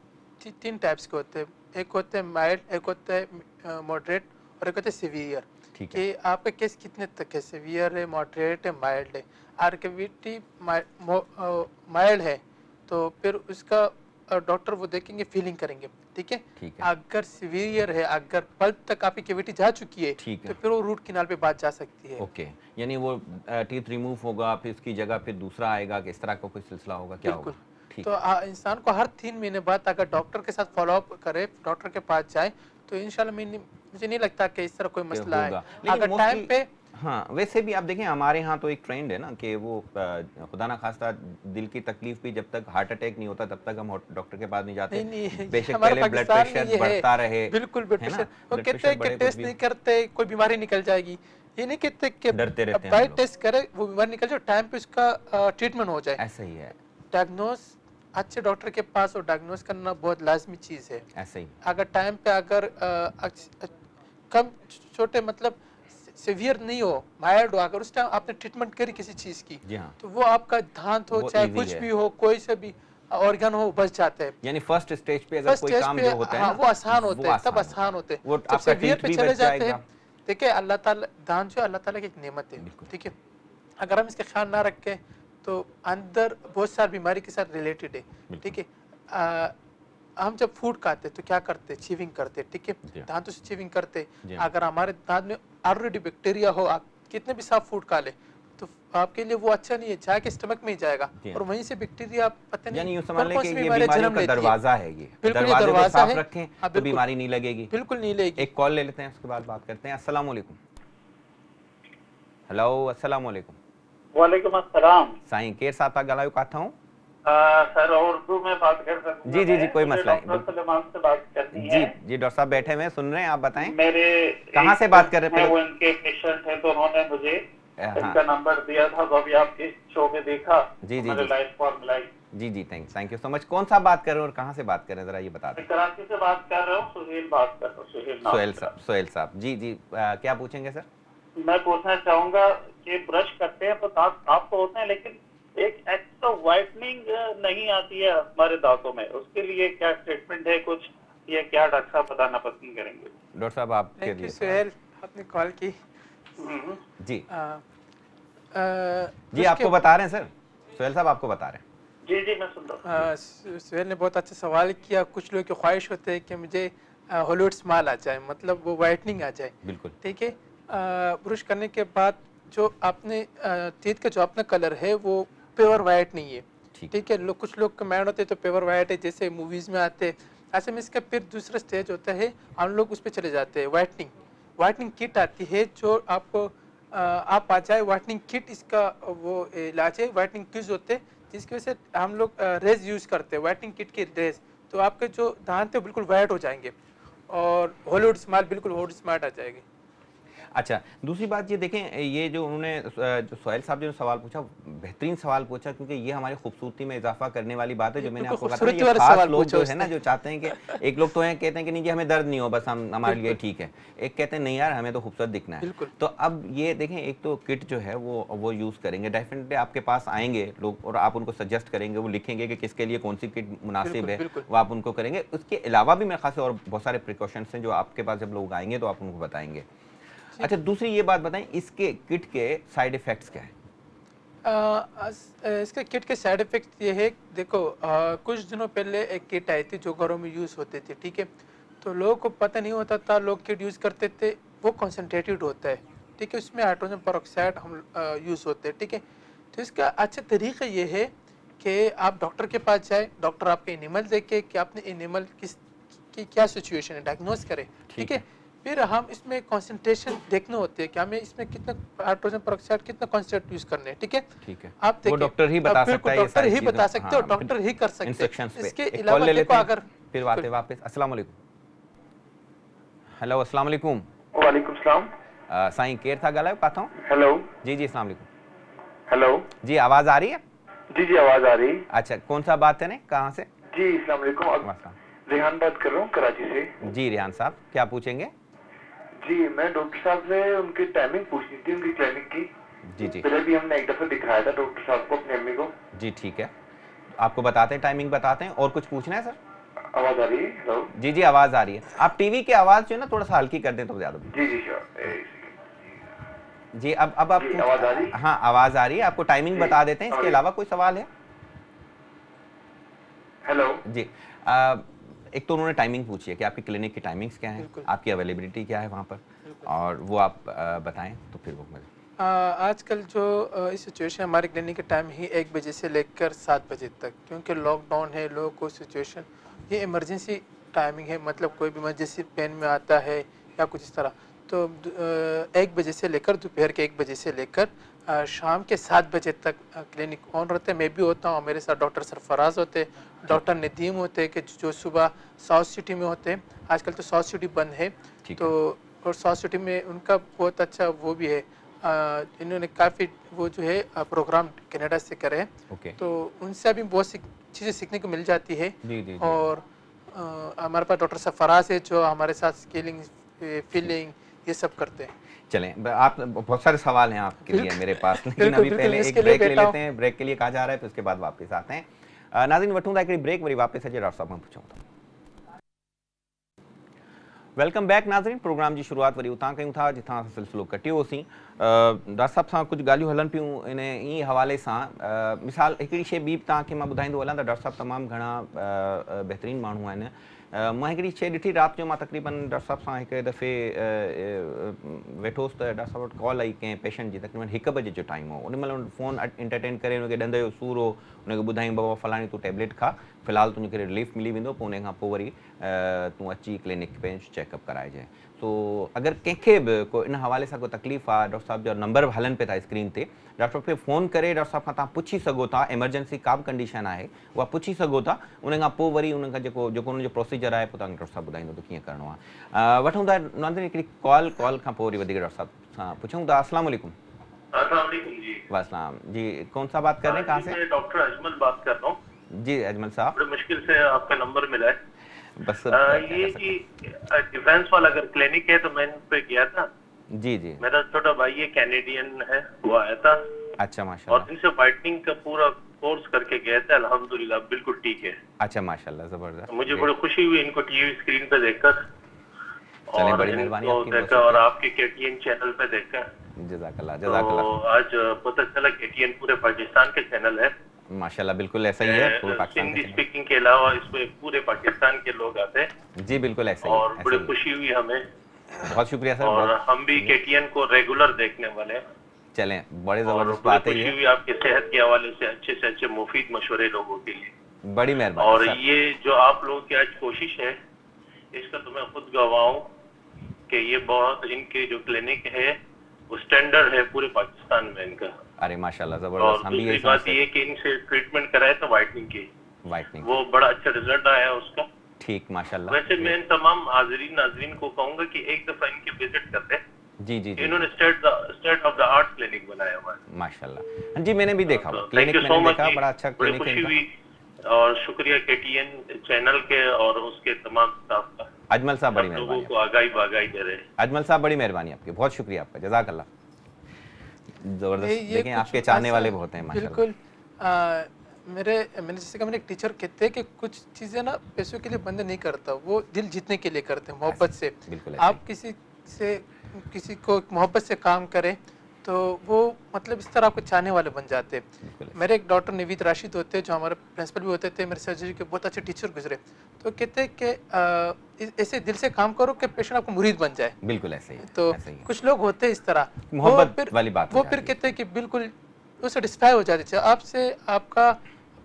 3 टाइप्स के होते हैं, एक होते हैं माइल्ड, एक होता है मॉडरेट और एक होता है सीवियर। ठीक है। कि आपका केस कितने तक है, सीवियर है, मॉडरेट है, माइल्ड है। आर्केविटी माइल्ड है तो फिर उसका डॉक्टर वो देखेंगे, फीलिंग करेंगे, ठीक है। ठीक है। अगर सीवियर है, अगर पल्प तक आपकी कैविटी जा चुकी है, ठीक है। तो फिर वो रूट किनाल पे बात जा सकती है। ओके, यानी वो टीथ रिमूव होगा, फिर उसकी जगह फिर दूसरा आएगा, कि इस तरह का कोई सिलसिला होगा, क्या बिल्कुल। होगा? ठीक तो है। इंसान को हर 3 महीने बाद अगर डॉक्टर के साथ फॉलोअप करे, डॉक्टर के पास जाए, तो इंशाल्लाह मुझे नहीं लगता कि इस तरह कोई मसला है। होगा, लेकिन अगर टाइम मोस्टली पे हाँ, वैसे भी आप देखें हमारे यहाँ तो एक ट्रेंड है ना कि वो खुदा ना खास्ता दिल की तकलीफ भी जब तक हार्ट अटैक नहीं होता तब तक हम डॉक्टर के पास नहीं जाते। नहीं, बेशक हमारे पहले ब्लड पाकिस्तान में प्रेशर ये है। बढ़ता रहे, बिल्कुल ब्लड है ना? प्रेशर, वो ब्लड कहते प्रेशर हैं कि बढ़े, कुछ टेस्ट भी नहीं करते कोई बीमारी निकल जाएगी। ये नहीं कहते कि डरते रहते हैं हम भाई लोग। टेस्ट करे वो बीमारी निकल जाए, टाइम पे उसका ट्रीटमेंट हो जाए। ऐसा ही है, डायग्नोस अच्छे डॉक्टर के पास और डायग्नोस करना बहुत लाजमी चीज़ है। ऐसा ही। अगर टाइम पे अगर कम छोटे मतलब सीवियर नहीं हो, माइल्ड हो, अगर उस टाइम आपने ट्रीटमेंट करी किसी चीज़ की, जी हाँ, तो वो आपका दांत हो वो चाहे easy कुछ है। भी हो, कोई से भी ऑर्गन हो, बच जाते हैं। यानी फर्स्ट स्टेज पे अगर फर्स्ट कोई स्टेज काम पे जो होता है हाँ, ना वो आसान वो होते हैं, तब होता आसान है। होते हैं। वो जब आपका सीवियर टीथ पे भी चले बच जाते हैं, जाएगा। देखिए अल्लाह ताला दान जो अल्लाह ताला की एक नेमत है, बिल्कुल। ठीक है। अगर हम इसका ख्याल ना रखें तो अंदर बहुत सारी बीमारी के साथ रिलेटेड है, बिल्कुल। ठीक है। हम जब फूड खाते तो क्या करते, चीविंग करते, ठीक है, जी हाँ। दांतों से चीविंग करते। जी हाँ। अगर हमारे दांत में ऑलरेडी बैक्टीरिया हो, आप कितने भी साफ फूड खा ले तो आपके लिए वो अच्छा नहीं है, जाके स्टमक में ही जाएगा जी हाँ। और वहीं से बैक्टीरिया पता यानी नहीं यूँ समझ लें कौन कि सी ये बीमारियां बीमारियों जन्म का लेती है। दरवाजा है ये। बिल्कुल ये दरवाजे को दरवाजा साफ है। रखें हाँ, तो बिल्कुल। बीमारी नहीं लगेगी। बिल्कुल नहीं लेगी। एक कॉल ले लेते हैं, उसके बाद बात करते हैं। अस्सलाम वालेकुम। हेलो, अस्सलाम वालेकुम। वालेकुम अस्सलाम। साईं केर साथ था ॻाल्हायो, काथां? सर उर्दू में बात कर सकूं? जी जी जी, कोई मुझे मसला नहीं। डॉक्टर सलेमान से बात करनी जी है। जी, डॉक्टर साहब बैठे हुए हैं, सुन रहे हैं, आप बताएं। मेरे कहाँ से बात कर रहे हैं वो पहले? इनके पेशेंट है तो उन्होंने मुझे हाँ। इनका नंबर दिया था, तो अभी आपके शो में देखा जी, तो जी, मैंने जी। लाइफ कॉल मिलाई। जी जी, थैंक यू सो मच। कौन सा बात कर रहे हैं और कहाँ से बात कर रहे हैं, जरा ये बता दें। मैं कराची से बात कर रहा हूँ, सुहेल बात कर रहा हूँ, सुहेल नाम सोहेल से। साहब, सोहेल साहब, जी जी, क्या पूछेंगे सर? मैं पूछना चाहूंगा कि ब्रश करते हैं तो दांत साफ तो होते हैं, लेकिन एक एक्स्ट्रा व्हाइटनिंग नहीं आती है हमारे दांतों में, उसके लिए क्या ट्रीटमेंट है कुछ, या क्या डॉक्टर साहब बताना पसंद करेंगे? डॉक्टर साहब आपके थैंक यू लिए सुहेल, आपने कॉल की। जी जी, उसके- आपको बता रहे हैं सर, सोहेल साहब आपको बता रहे हैं। जी जी, मैं सुन रहा हूँ। सुहेल ने बहुत अच्छा सवाल किया। कुछ लोगों की ख्वाहिश होते हैं कि मुझे हॉलीवुड स्माइल आ जाए, मतलब वो वाइटनिंग आ जाए, बिल्कुल। ठीक है। ब्रश करने के बाद जो आपने टीथ का जो अपना कलर है वो प्योर वाइट नहीं है, ठीक। ठीक है। कुछ लोग कमेंट होते हैं तो प्योर वाइट है, जैसे मूवीज में आते हैं। ऐसे में इसका फिर दूसरा स्टेज होता है, हम लोग उस पर चले जाते हैं, वाइटनिंग। वाइटनिंग किट आती है जो आपको आप आ जाए, वाइटनिंग किट इसका वो इलाज है। वाइटनिंग किट्स होते हैं जिसकी वजह से हम लोग रेज यूज करते हैं, वाइटनिंग किट के रेज, तो आपके जो दांत है बिल्कुल वाइट हो जाएंगे और हॉलीवुड स्माइल, बिल्कुल हॉलीवुड स्माइल आ जाएगी। अच्छा, दूसरी बात ये देखें, ये जो उन्होंने जो सोहेल साहब जो सवाल पूछा, बेहतरीन सवाल पूछा, क्योंकि ये हमारी खूबसूरती में इजाफा करने वाली बात है। जो मैंने आपको कहा था, ये खास लोग जो है ना, जो चाहते हैं कि एक लोग तो हैं कहते हैं कि नहीं जी हमें दर्द नहीं हो, बस हमारे लिए ठीक है। एक कहते हैं नहीं यार हमें तो खूबसूरत दिखना है। तो अब ये देखें, एक तो किट जो है वो यूज़ करेंगे, डेफिनेटली आपके पास आएंगे लोग और आप उनको सजेस्ट करेंगे, वो लिखेंगे कि किसके लिए कौन सी किट मुनासिब है, वो आप उनको करेंगे। उसके अलावा भी मेरे ख्याल से और बहुत सारे प्रिकॉशंस हैं जो आपके पास जब लोग आएंगे तो आप उनको बताएंगे। अच्छा, दूसरी ये बात बताएं, इसके किट के साइड इफेक्ट्स क्या हैं? इसके किट के साइड इफेक्ट ये है, देखो कुछ दिनों पहले एक किट आई थी जो घरों में यूज़ होती थी, ठीक है। तो लोगों को पता नहीं होता था, लोग किट यूज़ करते थे, वो कॉन्सेंट्रेटेड होता है, ठीक है, उसमें हाइड्रोजन पेरोक्साइड हम यूज़ होते हैं, ठीक है। तो इसका अच्छा तरीका ये है कि आप डॉक्टर के पास जाए, डॉक्टर आपके एनिमल देखे कि आपने एनिमल की क्या सिचुएशन है, डायग्नोज करे, ठीक है। फिर हम इसमें कंसंट्रेशन देखना होते हैं कि हमें इसमें कितना हाइड्रोजन पेरोक्साइड कितना कंसंट्रेट यूज करने हैं, ठीक है। आप देखिए, वो डॉक्टर ही बता सकता है, डॉक्टर ही बता सकते हो, डॉक्टर ही कर सकते हैं। इसके अलावा देखो, अगर फिर बातें वापस, अस्सलाम वालेकुम। हेलो, अस्सलाम वालेकुम। वालेकुम सलाम। साईं केर था ॻाल्हायो काथों? हेलो जी जी, अस्सलाम वालेकुम। हेलो जी, आवाज आ रही है? जी जी, आवाज आ रही। अच्छा, कौन सा बात है, कहाँ से? जी अस्सलाम वालेकुम, रेहान बात कर रहा हूँ कराची से। जी रेहान साहब, क्या पूछेंगे? जी, मैं डॉक्टर साहब से उनकी टाइमिंग पूछनी थी, उनकी क्लिनिक की। जी जी, पहले भी हमने एक दफा दिखाया था डॉक्टर साहब को, अपनी अम्मी को। जी ठीक है, आपको बताते हैं, टाइमिंग बताते हैं। और कुछ पूछना है सर? आवाज आ रही है? हेलो जी जी, आवाज आ रही है। आप टीवी की आवाज जो है ना थोड़ा सा हल्की कर दें तो ज्यादा। जी जी श्योर जी, अब आप आवाज आ रही? हाँ, आवाज आ रही है। आपको टाइमिंग बता देते हैं, इसके अलावा कोई सवाल है? हेलो जी, एक तो उन्होंने टाइमिंग पूछी है कि आपकी क्लिनिक की टाइमिंग्स क्या है, आपकी अवेलेबिलिटी क्या है वहाँ पर, और वो आप बताएं तो फिर वो मुझे। आजकल जो इस सिचुएशन, हमारे क्लिनिक का टाइम ही 1 बजे से लेकर 7 बजे तक, क्योंकि लॉकडाउन है, लोगों को सिचुएशन ये इमरजेंसी टाइमिंग है, मतलब कोई भी इमरजेंसी पेन में आता है या कुछ इस तरह। तो 1 बजे से लेकर दोपहर के 1 बजे से लेकर शाम के 7 बजे तक क्लिनिक ऑन रहते हैं। मैं भी होता हूँ, मेरे साथ डॉक्टर सरफराज होते हैं, डॉक्टर नदीम होते हैं कि जो सुबह साउथ सिटी में होते हैं। आजकल तो साउथ सिटी बंद है, तो और साउथ सिटी में उनका बहुत अच्छा वो भी है, इन्होंने काफ़ी वो जो है प्रोग्राम कनाडा से करे हैं, तो उनसे भी बहुत सी चीज़ें सीखने को मिल जाती है। और हमारे पास डॉक्टर सरफराज है जो हमारे साथ स्केलिंग, फीलिंग ये सब करते हैं। चलें, आप बहुत सारे सवाल हैं आपके लिए मेरे पास, लेकिन अभी पहले एक ब्रेक ले लेते हैं। ब्रेक के लिए कहा जा रहा है, फिर उसके बाद वापस आते हैं। नाज़रीन, वठूं था हिकिड़ी ब्रेक, वरी वापस अचे डॉक्टर साहब खां पुछूं था। वेलकम बैक नाज़रीन, प्रोग्राम की शुरुआत वरी उतां कयूं था जिथां सिलसिलो कटियोसीं। डॉक्टर साहब सां कुछ ॻाल्हियूं हलन पियूं इन ई हवाले सां। मिसाल हिकिड़ी शइ ॿी तव्हांखे मां ॿुधाईंदो हलां त डॉक्टर साहब तमामु घणा बहितरीनु माण्हू आहिनि। मां हिकिड़ी शइ ॾिठी राति जो, मां तक़रीबन डॉक्टर साहब सां हिकु दफ़े वेठोसि त डॉक्टर साहब वटि कॉल आई कंहिं पेशेंट जी, तक़रीबन 1 बजे जो टाइम हो। उन महिल फ़ोन एंटरटेन करे हुनखे ॾंद जो सूर हो, हुनखे ॿुधाईं बाबा फलाणी तूं टेबलेट खा, फ़िलहाल तुंहिंजे रिलीफ मिली वेंदो, पोइ उन खां पोइ वरी तूं अची क्लिनिक पंहिंजो चेकअप कराइजांइ। तो अगरि कंहिंखे बि को इन हवाले सां को तकलीफ़ आहे, डॉक्टर साहब जा नंबर हलनि पिया था स्क्रीन ते, डॉक्टर खे फ़ोन करे डॉक्टर साहब खां तव्हां पुछी सघो था। एमरजेंसी का बि कंडीशन आहे उहा पुछी सघो था, उन खां पोइ वरी उन खां जेको उनजो प्रोसीजर आहे पोइ तव्हांखे डॉक्टर साहब ॿुधाईंदो त कीअं करिणो आहे। वठूं था नाज़रीन हिकिड़ी कॉल खां पोइ वरी वधीक डॉक्टर साहब सां पुछूं था। अस्सलाम वालेकुम। वालेकुम जी, कौन सा बात कर रहे हैं, कहाँ से? मैं डॉक्टर अजमल बात कर रहा हूँ। जी अजमल साहब, बड़े मुश्किल से आपका नंबर मिला है। बस ये कि डिफेंस वाला अगर क्लिनिक है तो मैं इन पे गया था। जी जी, मेरा छोटा भाई ये कैनेडियन है, वो आया था। अच्छा माशाल्लाह। और इनसे वाइटनिंग का पूरा कोर्स करके गया था, अल्हम्दुलिल्लाह बिल्कुल ठीक है। अच्छा माशाल्लाह, जबरदस्त। मुझे बड़ी खुशी हुई इनको टीवी स्क्रीन पे देखकर, चलें, बड़ी मेहरबानी आपकी देखा और आपके केटीएन चैनल पे देखा। जज़ाकल्लाह तो जज़ाकल्लाह। आज पता चला केटीएन पूरे पाकिस्तान के चैनल है। माशाल्लाह, बिल्कुल ऐसा ही है, पूरे पाकिस्तान हिंदी स्पीकिंग के अलावा इसमें पूरे पाकिस्तान के लोग आते हैं। जी बिल्कुल ऐसा ही, और बड़ी खुशी हुई हमें। बहुत शुक्रिया सर। और हम भी केटीएन को रेगुलर देखने वाले हैं। चलें, बड़े जबरदस्त बात है ये। खुशी हुई आपके सेहत के हवाले से अच्छे मुफीद मशवरे लोगों के लिए। बड़ी मेहरबानी। और ये जो आप लोगों की आज कोशिश है, इसका तो मैं खुद गवाह हूँ कि ये बहुत, इनके जो क्लिनिक है वो स्टैंडर्ड है पूरे पाकिस्तान में इनका। अरे माशाल्लाह, और जबरदस्त। हम भी दूसरी बात ये कि इनसे ट्रीटमेंट कराए तो वाइटनिंग की, वो बड़ा अच्छा रिजल्ट आया उसका। ठीक, माशाल्लाह। वैसे मैं इन तमाम हाजिरीन नाजरीन को कहूंगा कि एक दफा इनके विजिट करते, जी जी जी, इन्होंने state of the art clinic बनाया हुआ है। माशाल्लाह। हाँ जी, मैंने भी देखा तो वो थैंक क्लिनिक, यू सो मैंने मच देखा, जी, बड़ा अच्छा बड़ी क्लिनिक है खुशी इनका। हुई और शुक्रिया KTN चैनल के और उसके तमाम स्टाफ का। अजमल साहब बड़ी सब लोगों मेहरबानी को आगाही बागाही दे रहे हैं। अजमल साहब बड़ी मेहरबानी आपकी, बहुत शुक्रिया आपका, जज़ाकल्लाह। नहीं, ज़बरदस्त, ये देखें कुछ आपके चाहने ऐसा वाले बहुत हैं माशाल्लाह। बिल्कुल मैंने जैसे कहा, मैंने एक टीचर कहते हैं कि कुछ चीज़ें ना पैसों के लिए बंद नहीं करता, वो दिल जीतने के लिए करते हैं, मोहब्बत ऐसे, से। बिल्कुल ऐसे आप किसी को मोहब्बत से काम करें तो वो मतलब इस तरह आपके चाहने वाले बन जाते हैं। बिल्कुल ऐसे। मेरे एक डॉक्टर नवीद राशिद होते हैं, जो हमारे प्रिंसिपल भी होते थे, मेरे सर्जरी के बहुत अच्छे टीचर गुजरे। तो कहते हैं कि ऐसे दिल से काम करो कि पेशेंट आपको मुरीद बन जाए। बिल्कुल ऐसे ही है, तो ऐसे ही है। कुछ लोग होते हैं इस तरह, मोहब्बत वाली बात हो वो फिर जाती है। कहते हैं कि बिल्कुल वो सेटिस्फाई हो जाते हैं आपसे, आपका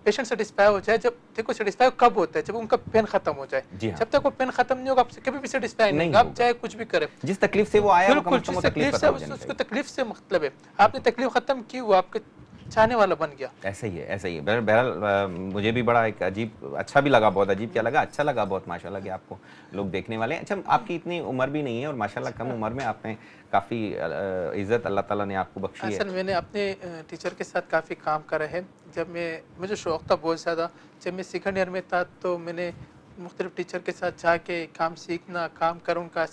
पेशेंट सेटिस्फाई हो जाए। जब देखो सेटिस्फाई कब होता है, जब उनका पेन खत्म हो जाए। जी हाँ। जब तक वो पेन खत्म नहीं होगा, आपसे कभी भी सेटिस्फाई नहीं नहीं होगा, आप होगा। चाहे कुछ भी करें। जिस तकलीफ से वो आया, वो कम बिल्कुल, से कम वो जिस तकलीफ तकलीफ से खत्म हो जानी उसको चाहिए। तकलीफ से मतलब है, आपने तकलीफ खत्म की, वो आपके चाहने वाला बन गया। ऐसा ही है, ऐसा ही है। बहरहाल मुझे भी बड़ा एक अजीब, अच्छा भी लगा, बहुत अजीब क्या लगा, अच्छा लगा बहुत माशाल्लाह कि आपको लोग देखने वाले हैं। अच्छा, आपकी इतनी उम्र भी नहीं है और माशाल्लाह कम उम्र में आपने काफ़ी इज़्ज़त अल्लाह ताला ने आपको बख्शी है। असल मैंने अपने टीचर के साथ काफ़ी काम करा है। जब मुझे शौक़ था बहुत ज़्यादा, जब मैं सेकंड ईयर में था तो मैंने मुख्तलिफ टीचर के साथ जाके काम सीखना, काम करा उनका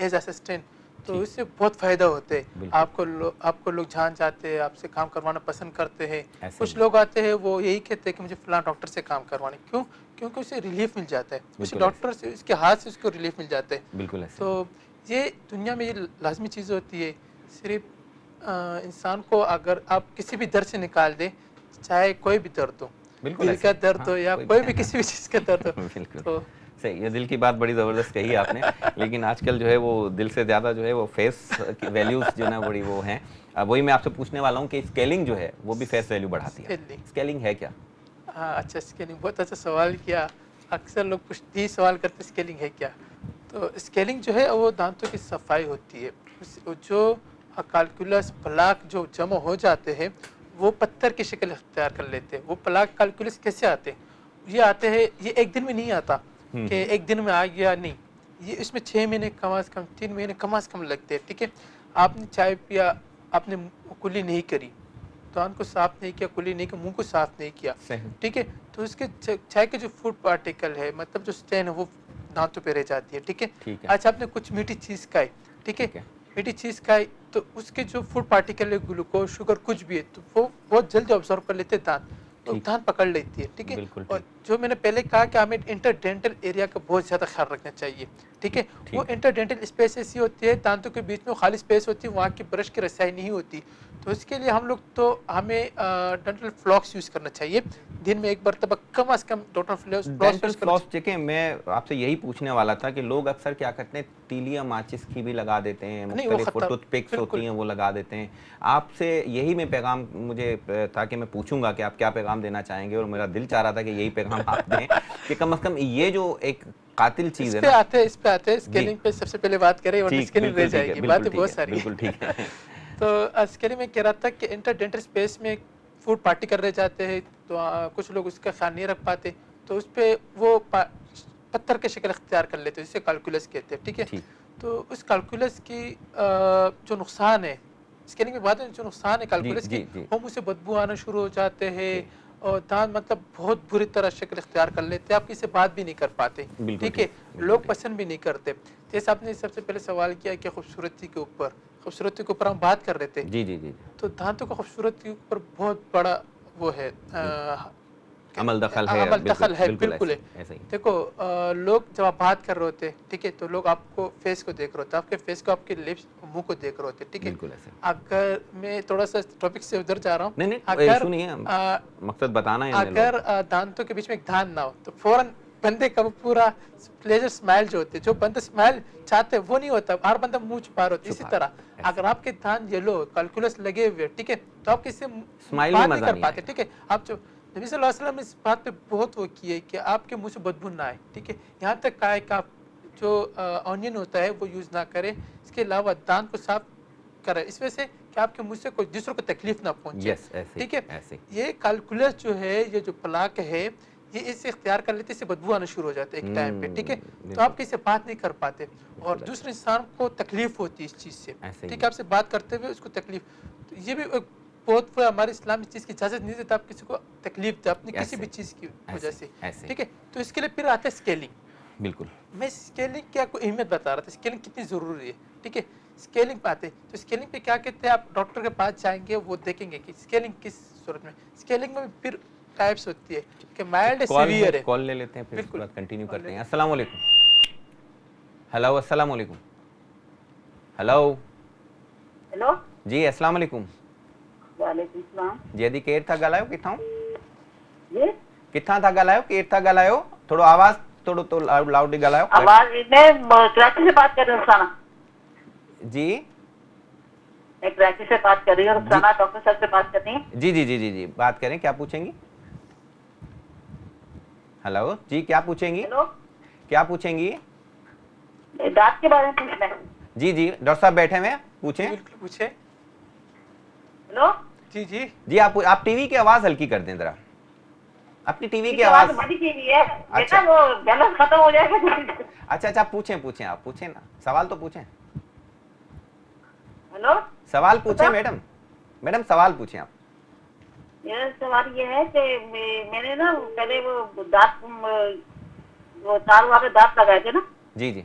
एज असिस्टेंट। तो ठीक। इससे बहुत फ़ायदा होते हैं। बिल्कुल। आपको लोग जान जाते हैं, आपसे काम करवाना पसंद करते हैं। ऐसे कुछ ही। लोग आते हैं, वो यही कहते हैं कि मुझे फ़लाँ डॉक्टर से काम करवाना है। क्यों? क्योंकि उसे रिलीफ़ मिल जाता है, उस बिल्कुल डॉक्टर से, उसके हाथ से उसको रिलीफ़ मिल जाता है। बिल्कुल ऐसे। तो ये दुनिया में ये लाज़मी चीज़ होती है। सिर्फ़ इंसान को अगर आप किसी भी दर्द से निकाल दें, चाहे कोई भी दर्द हो, बिल्कुल दिल ऐसे। का दर्द हाँ, हो या कोई कोई भी भी किसी भी चीज़ का दर्द हो, बिल्कुल तो सही, ये दिल की बात बड़ी ज़बरदस्त कही है आपने। लेकिन आजकल जो है वो दिल से ज़्यादा जो है वो फेस की वैल्यूज़ जो ना बड़ी वो हैं। वही मैं आपसे पूछने वाला हूँ कि स्केलिंग जो है वो भी फेस वैल्यू बढ़ाती है। स्केलिंग। स्केलिंग है क्या? हाँ, अच्छा, स्केलिंग बहुत अच्छा सवाल किया। अक्सर लोग यही सवाल करते हैं, स्केलिंग है क्या? तो स्केलिंग जो है वो दांतों की सफाई होती है। जो कैलकुलस प्लाक जो जमा हो जाते हैं, वो पत्थर की शक्ल इख्तियार कर लेते हैं। वो प्लाक कैलकुलस कैसे आते हैं? ये आते हैं, ये एक दिन में नहीं आता कि एक दिन में आ गया, नहीं। ये इसमें 6 महीने कम से कम, 3 महीने कम से कम लगते हैं। ठीक है, आपने चाय पिया, आपने कुल्ली नहीं करी, दांत को साफ नहीं किया, कुल्ली नहीं किया, मुंह को साफ नहीं किया, सही। ठीक है, तो उसके चाय के जो फूड पार्टिकल है, मतलब जो स्टेन है, वो दांतों पे रह जाती है। ठीक है, ठीक है। अच्छा, आपने कुछ मीठी चीज़ खाई, ठीक है, ठीक है। मीठी चीज़ खाई, तो उसके जो फूड पार्टिकल है, ग्लूकोज, शुगर, कुछ भी है, तो वो बहुत जल्दी ऑब्जर्व कर लेते हैं दांत, तो ठीक। दांत पकड़ लेती है। ठीक है, बिल्कुल और ठीक। जो मैंने पहले कहा कि हमें इंटरडेंटल एरिया का बहुत ज़्यादा ख्याल रखना चाहिए। ठीक है, वो ठीक। इंटरडेंटल स्पेस ऐसी होती है, दांतों के बीच में खाली स्पेस होती है, वहाँ की ब्रश की रसाई नहीं होती। तो इसके लिए हमें डेंटल फ्लॉक्स यूज़ करना चाहिए। दिन में एक मरतबा कम से कम डेंटल फ्लॉक्स डेंटल यूज़ करना फ्लॉस, देखिए मैं आपसे यही पूछने वाला था कि लोग अक्सर क्या करते हैं, तीलियां माचिस की भी लगा देते हैं, नहीं, वो मुख्तलिफ खतर टूथपिक्स होती बिल्कुल। हैं वो लगा देते हैं। आपसे यही मैं पैगाम मुझे था कि मैं पूछूंगा कि आप क्या पैगाम देना चाहेंगे, और मेरा दिल चाह रहा था कि यही पैगाम आप दें कि कम से कम ये जो एक कातिल इस चीज़ है पे ना। आते हैं, इस पे आते हैं, जी। स्केलिंग पे सबसे पहले बात करें, और ठीक, स्केलिंग रह बिल्कुल ठीक है, जाएगी, बिल्कुल बातें ठीक बहुत है, सारी बिल्कुल ठीक है। तो स्केलिंग में कह रहा था कि इंटरडेंटल स्पेस में फूड पार्टिकल रह जाते हैं, तो कुछ लोग उसका ख्याल नहीं रख पाते, तो उस पे वो पत्थर की शक्ल इख्तियार कर लेते हैं, जिसे कैलकुलस कहते हैं। ठीक है, ठीक। तो उस कैलकुलस की जो नुकसान है, स्केलिंग में बात है, जो नुकसान है जी कैलकुलस की, जी जी। वो मुँह से बदबू आना शुरू हो जाते हैं, ठीक। और दांत मतलब बहुत बुरी तरह शक्ल इख्तियार कर लेते हैं, आप किसी से बात भी नहीं कर पाते। बिल्कुल ठीक है, ठीक, बिल्कुल लोग ठीक। पसंद भी नहीं करते। जैसे आपने सबसे पहले सवाल किया कि खूबसूरती के ऊपर हम बात कर रहे थे, जी जी जी जी। तो दांतों का खूबसूरती के ऊपर बहुत बड़ा वो है, अमल दखल है, अमल बिल्कुल दखल है, बिल्कुल बिल्कुल है। ऐसे ऐसे ही। देखो, लोग जब आप बात कर रहे होते हैं, ठीक है, तो लोग आपको फेस को देख रहे होते हैं, आपके फेस को, आपके लिप्स, मुंह को देख रहे होते हैं। ठीक है, बिल्कुल ऐसे। अगर मैं थोड़ा सा टॉपिक से उधर जा रहा हूँ, नहीं नहीं, अगर इशू नहीं है, मकसद बताना है हमें अगर लोग। दांतों के बीच में एक धान ना हो, तो फौरन बंदे का वो पूरा प्लेजर स्माइल जो होती है, जो बंदा स्माइल चाहते हैं वो नहीं होता, हर बंदा मुंह छुपा रहा होता है। इसी तरह अगर आपके दांत येलो कैलकुलस लगे हुए, ठीक है, तो आप किससे स्माइल बात में नहीं मजा कर नहीं पाते। आएगा। ठीक है, आप जो नबी सल्लल्लाहु अलैहि वसल्लम ने इस बात पे बहुत वो किए कि आपके मुंह से बदबू ना आए। ठीक है, यहाँ तक कहा है कि आप जो ऑनियन होता है वो यूज़ ना करें, इसके अलावा दांत को साफ करें, इस वजह से कि आपके मुंह से कोई दूसरों को तकलीफ ना पहुंचे। यस, ऐसे ठीक है, ऐसे। ये कैलकुलस जो है, ये जो प्लाक है, ये इसे इख्तियार कर लेते, इससे बदबू आना शुरू हो जाता है एक टाइम पे, ठीक है। तो आप किसी से बात नहीं कर पाते और दूसरे इंसान को तकलीफ होती है इस चीज़ से, ठीक है। आपसे बात करते हुए उसको तकलीफ, तो ये भी एक बहुत बड़ा हमारे इस्लाम इस चीज़ की इजाज़त नहीं देता आप किसी को तकलीफ दे अपनी किसी भी चीज़ की वजह से, ठीक है। तो इसके लिए फिर आता है स्केलिंग। बिल्कुल, मैं स्केलिंग की आपको अहमियत बता रहा था, स्केलिंग कितनी ज़रूरी है, ठीक है। स्केलिंग पे आते हैं तो स्केलिंग पे क्या कहते हैं, आप डॉक्टर के पास जाएंगे, वो देखेंगे कि स्केलिंग किस सूरत में। स्केलिंग में फिर टाइप्स होती है कि माइल्ड है, सीवियर है। कॉल ले लेते हैं, फिर उसके बाद कंटिन्यू करते हैं। अस्सलाम वालेकुम। हेलो, अस्सलाम वालेकुम। हेलो हेलो जी, अस्सलाम वालेकुम। वालेकुम सलाम जी अदी केर था ॻाल्हायो, किथां जी किथां था ॻाल्हायो, केर था ॻाल्हायो? थोड़ो आवाज़ थोड़ो तो लाउड ॻाल्हायो। आवाज मैं कराची से बात कर रही हूँ रुखसाना। जी मैं कराची से बात कर रही हूँ रुखसाना, डॉक्टर साहब से बात करनी है। जी जी जी जी जी बात करें, क्या पूछेंगी? हेलो जी, क्या पूछेंगी? हेलो, क्या पूछेंगी? दांत के बारे में पूछना है। जी जी, डॉक्टर साहब बैठे हुए हैं, पूछें। बिल्कुल पूछे। हेलो जी जी जी आप टीवी की आवाज़ हल्की कर दें जरा, अपनी टीवी की आवाज आवाज़। बड़ी टीवी है बेटा, अच्छा। वो बैलेंस खत्म हो जाएगा। अच्छा अच्छा, पूछें आप पूछें ना, सवाल तो पूछें, हेलो, सवाल पूछें बता। मैडम सवाल पूछें आप। मेरा सवाल ये है कि मैंने ना पहले वो दांत, वो तार वाले दांत लगाए थे ना, जी जी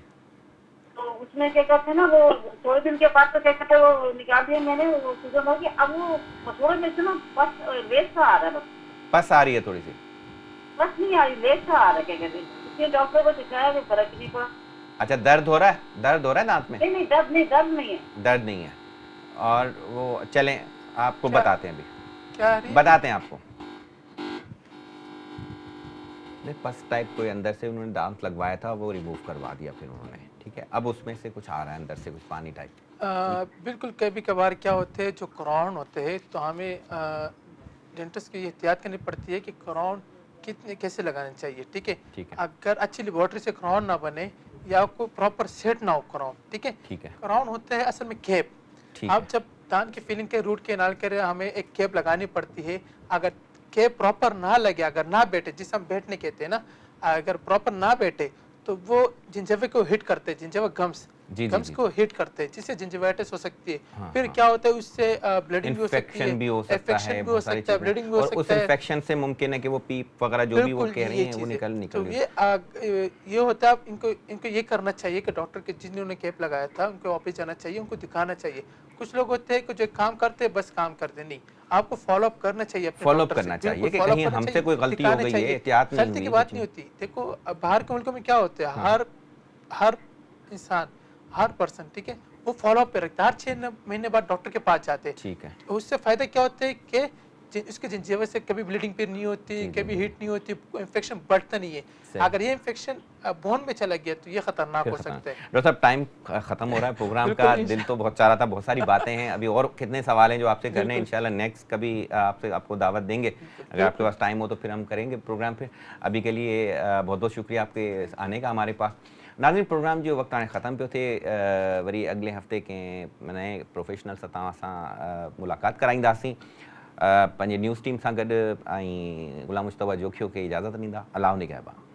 तो उसमें क्या कहते हैं ना, वो थोड़े दिन के बाद तो क्या कहते हैं वो निकाल दिया मैंने, वो सूजन हो गई। अब वो थोड़े में से ना बस लेट सा आ रहा है, बस पस आ रही है थोड़ी सी। बस नहीं आ रही, लेट सा आ रहा है, क्या कहते हैं। इसलिए डॉक्टर को दिखाया तो फर्क नहीं पड़ा। अच्छा, दर्द हो रहा है दांत में? नहीं दर्द नहीं है। दर्द नहीं है, और वो चलें आपको बताते हैं, अभी क्या आ रही है? बताते हैं आपको। पस टाइप कोई अंदर से उन्होंने दांत लगवाया था, वो रिमूव करवा दिया फिर उन्होंने, ठीक है। अब उसमें से कुछ आ रहा है अंदर से, कुछ पानी टाइप। बिल्कुल, कभी कभार क्या होते हैं जो क्राउन होते हैं, तो हमें डेंटिस्ट की एहतियात करनी पड़ती है कि क्राउन कितने कैसे लगाने चाहिए, ठीक है। ठीक है। अगर अच्छी लेबोरेटरी से क्राउन ना बने या आपको प्रॉपर सेट ना हो क्राउन, ठीक है। ठीक है। क्राउन होता है असल में कैप। ठीक आप है। जब दांत की फिलिंग के रूट केनाल के लिए हमें एक कैप लगानी पड़ती है। अगर कैप प्रॉपर ना लगे, अगर ना बैठे, जिसे हम बैठने कहते हैं ना, अगर प्रॉपर ना बैठे तो वो जिंजवा को हिट करते हैं, जिंजवा गम्स जी, गम्स जी। को हिट करते हैं, जिससे जिंजवाइटिस हो सकती है। हाँ, फिर हाँ। क्या होता है, उससे ब्लीडिंग भी हो सकती है, इन्फेक्शन भी हो सकता इन्फेक्शन है, भी हो बहुत सारी सकता है, चीजें। ब्लीडिंग भी हो और उस सकता है। इन्फेक्शन से मुमकिन है कि वो पीप वगैरह जो भी वो बिल्कुल, कह रही हैं वो चीज़ है। निकल तो गई। ये होता है, आप इनको ये करना चाहिए कि डॉक्टर के जिन्होंने कैप लगाया था उनको वापस जाना चाहिए, उनको दिखाना चाहिए। कुछ लोग होते हैं कि जो काम करते हैं बस काम करते नहीं, आपको फॉलो अप करना चाहिए अपने फॉलो अप डॉक्टर से। करना बिल्कुल, चाहिए कि follow up कहीं करना हमसे चाहिए, कोई गलती हो दिखाना गई है, चाहिए। एहतियात नहीं गलती की हुई, बात कुछ नहीं होती। देखो, अब बाहर के मुल्कों में क्या होता है, हर इंसान, हर पर्सन, ठीक है, वो फॉलो अप पे रखता है, हर 6 महीने बाद डॉक्टर के पास जाते हैं। ठीक है। तो उससे फायदा क्या होता है कि उसके जिंजवा से कभी ब्लीडिंग फिर नहीं होती, कभी हीट नहीं होती, इन्फेक्शन बढ़ता नहीं है। अगर ये इन्फेक्शन बोन में चला गया तो ये खतरनाक हो सकता है। डॉक्टर साहब, टाइम खत्म हो रहा है प्रोग्राम का, बिल्कुल, दिल तो बहुत चाह रहा था, बहुत सारी बातें हैं, अभी और कितने सवाल हैं जो आपसे करने हैं। इंशाल्लाह नेक्स्ट कभी आपको दावत देंगे, अगर आपके पास टाइम हो तो फिर हम करेंगे प्रोग्राम। फिर अभी के लिए बहुत बहुत शुक्रिया आपके आने का हमारे पास। नाज़रीन, प्रोग्राम जो वक्त हाणे ख़त्म पियो थिए, वरी अगले हफ़्ते के नए प्रोफेशनल सां तव्हां सां मुलाक़ात कराईंदासीं, पंहिंजे न्यूज़ टीम सां गॾु। ऐं ग़ुलाम मुस्तफ़ा जोखियो खे इजाज़त ॾींदा। अल्लाह निगहबान।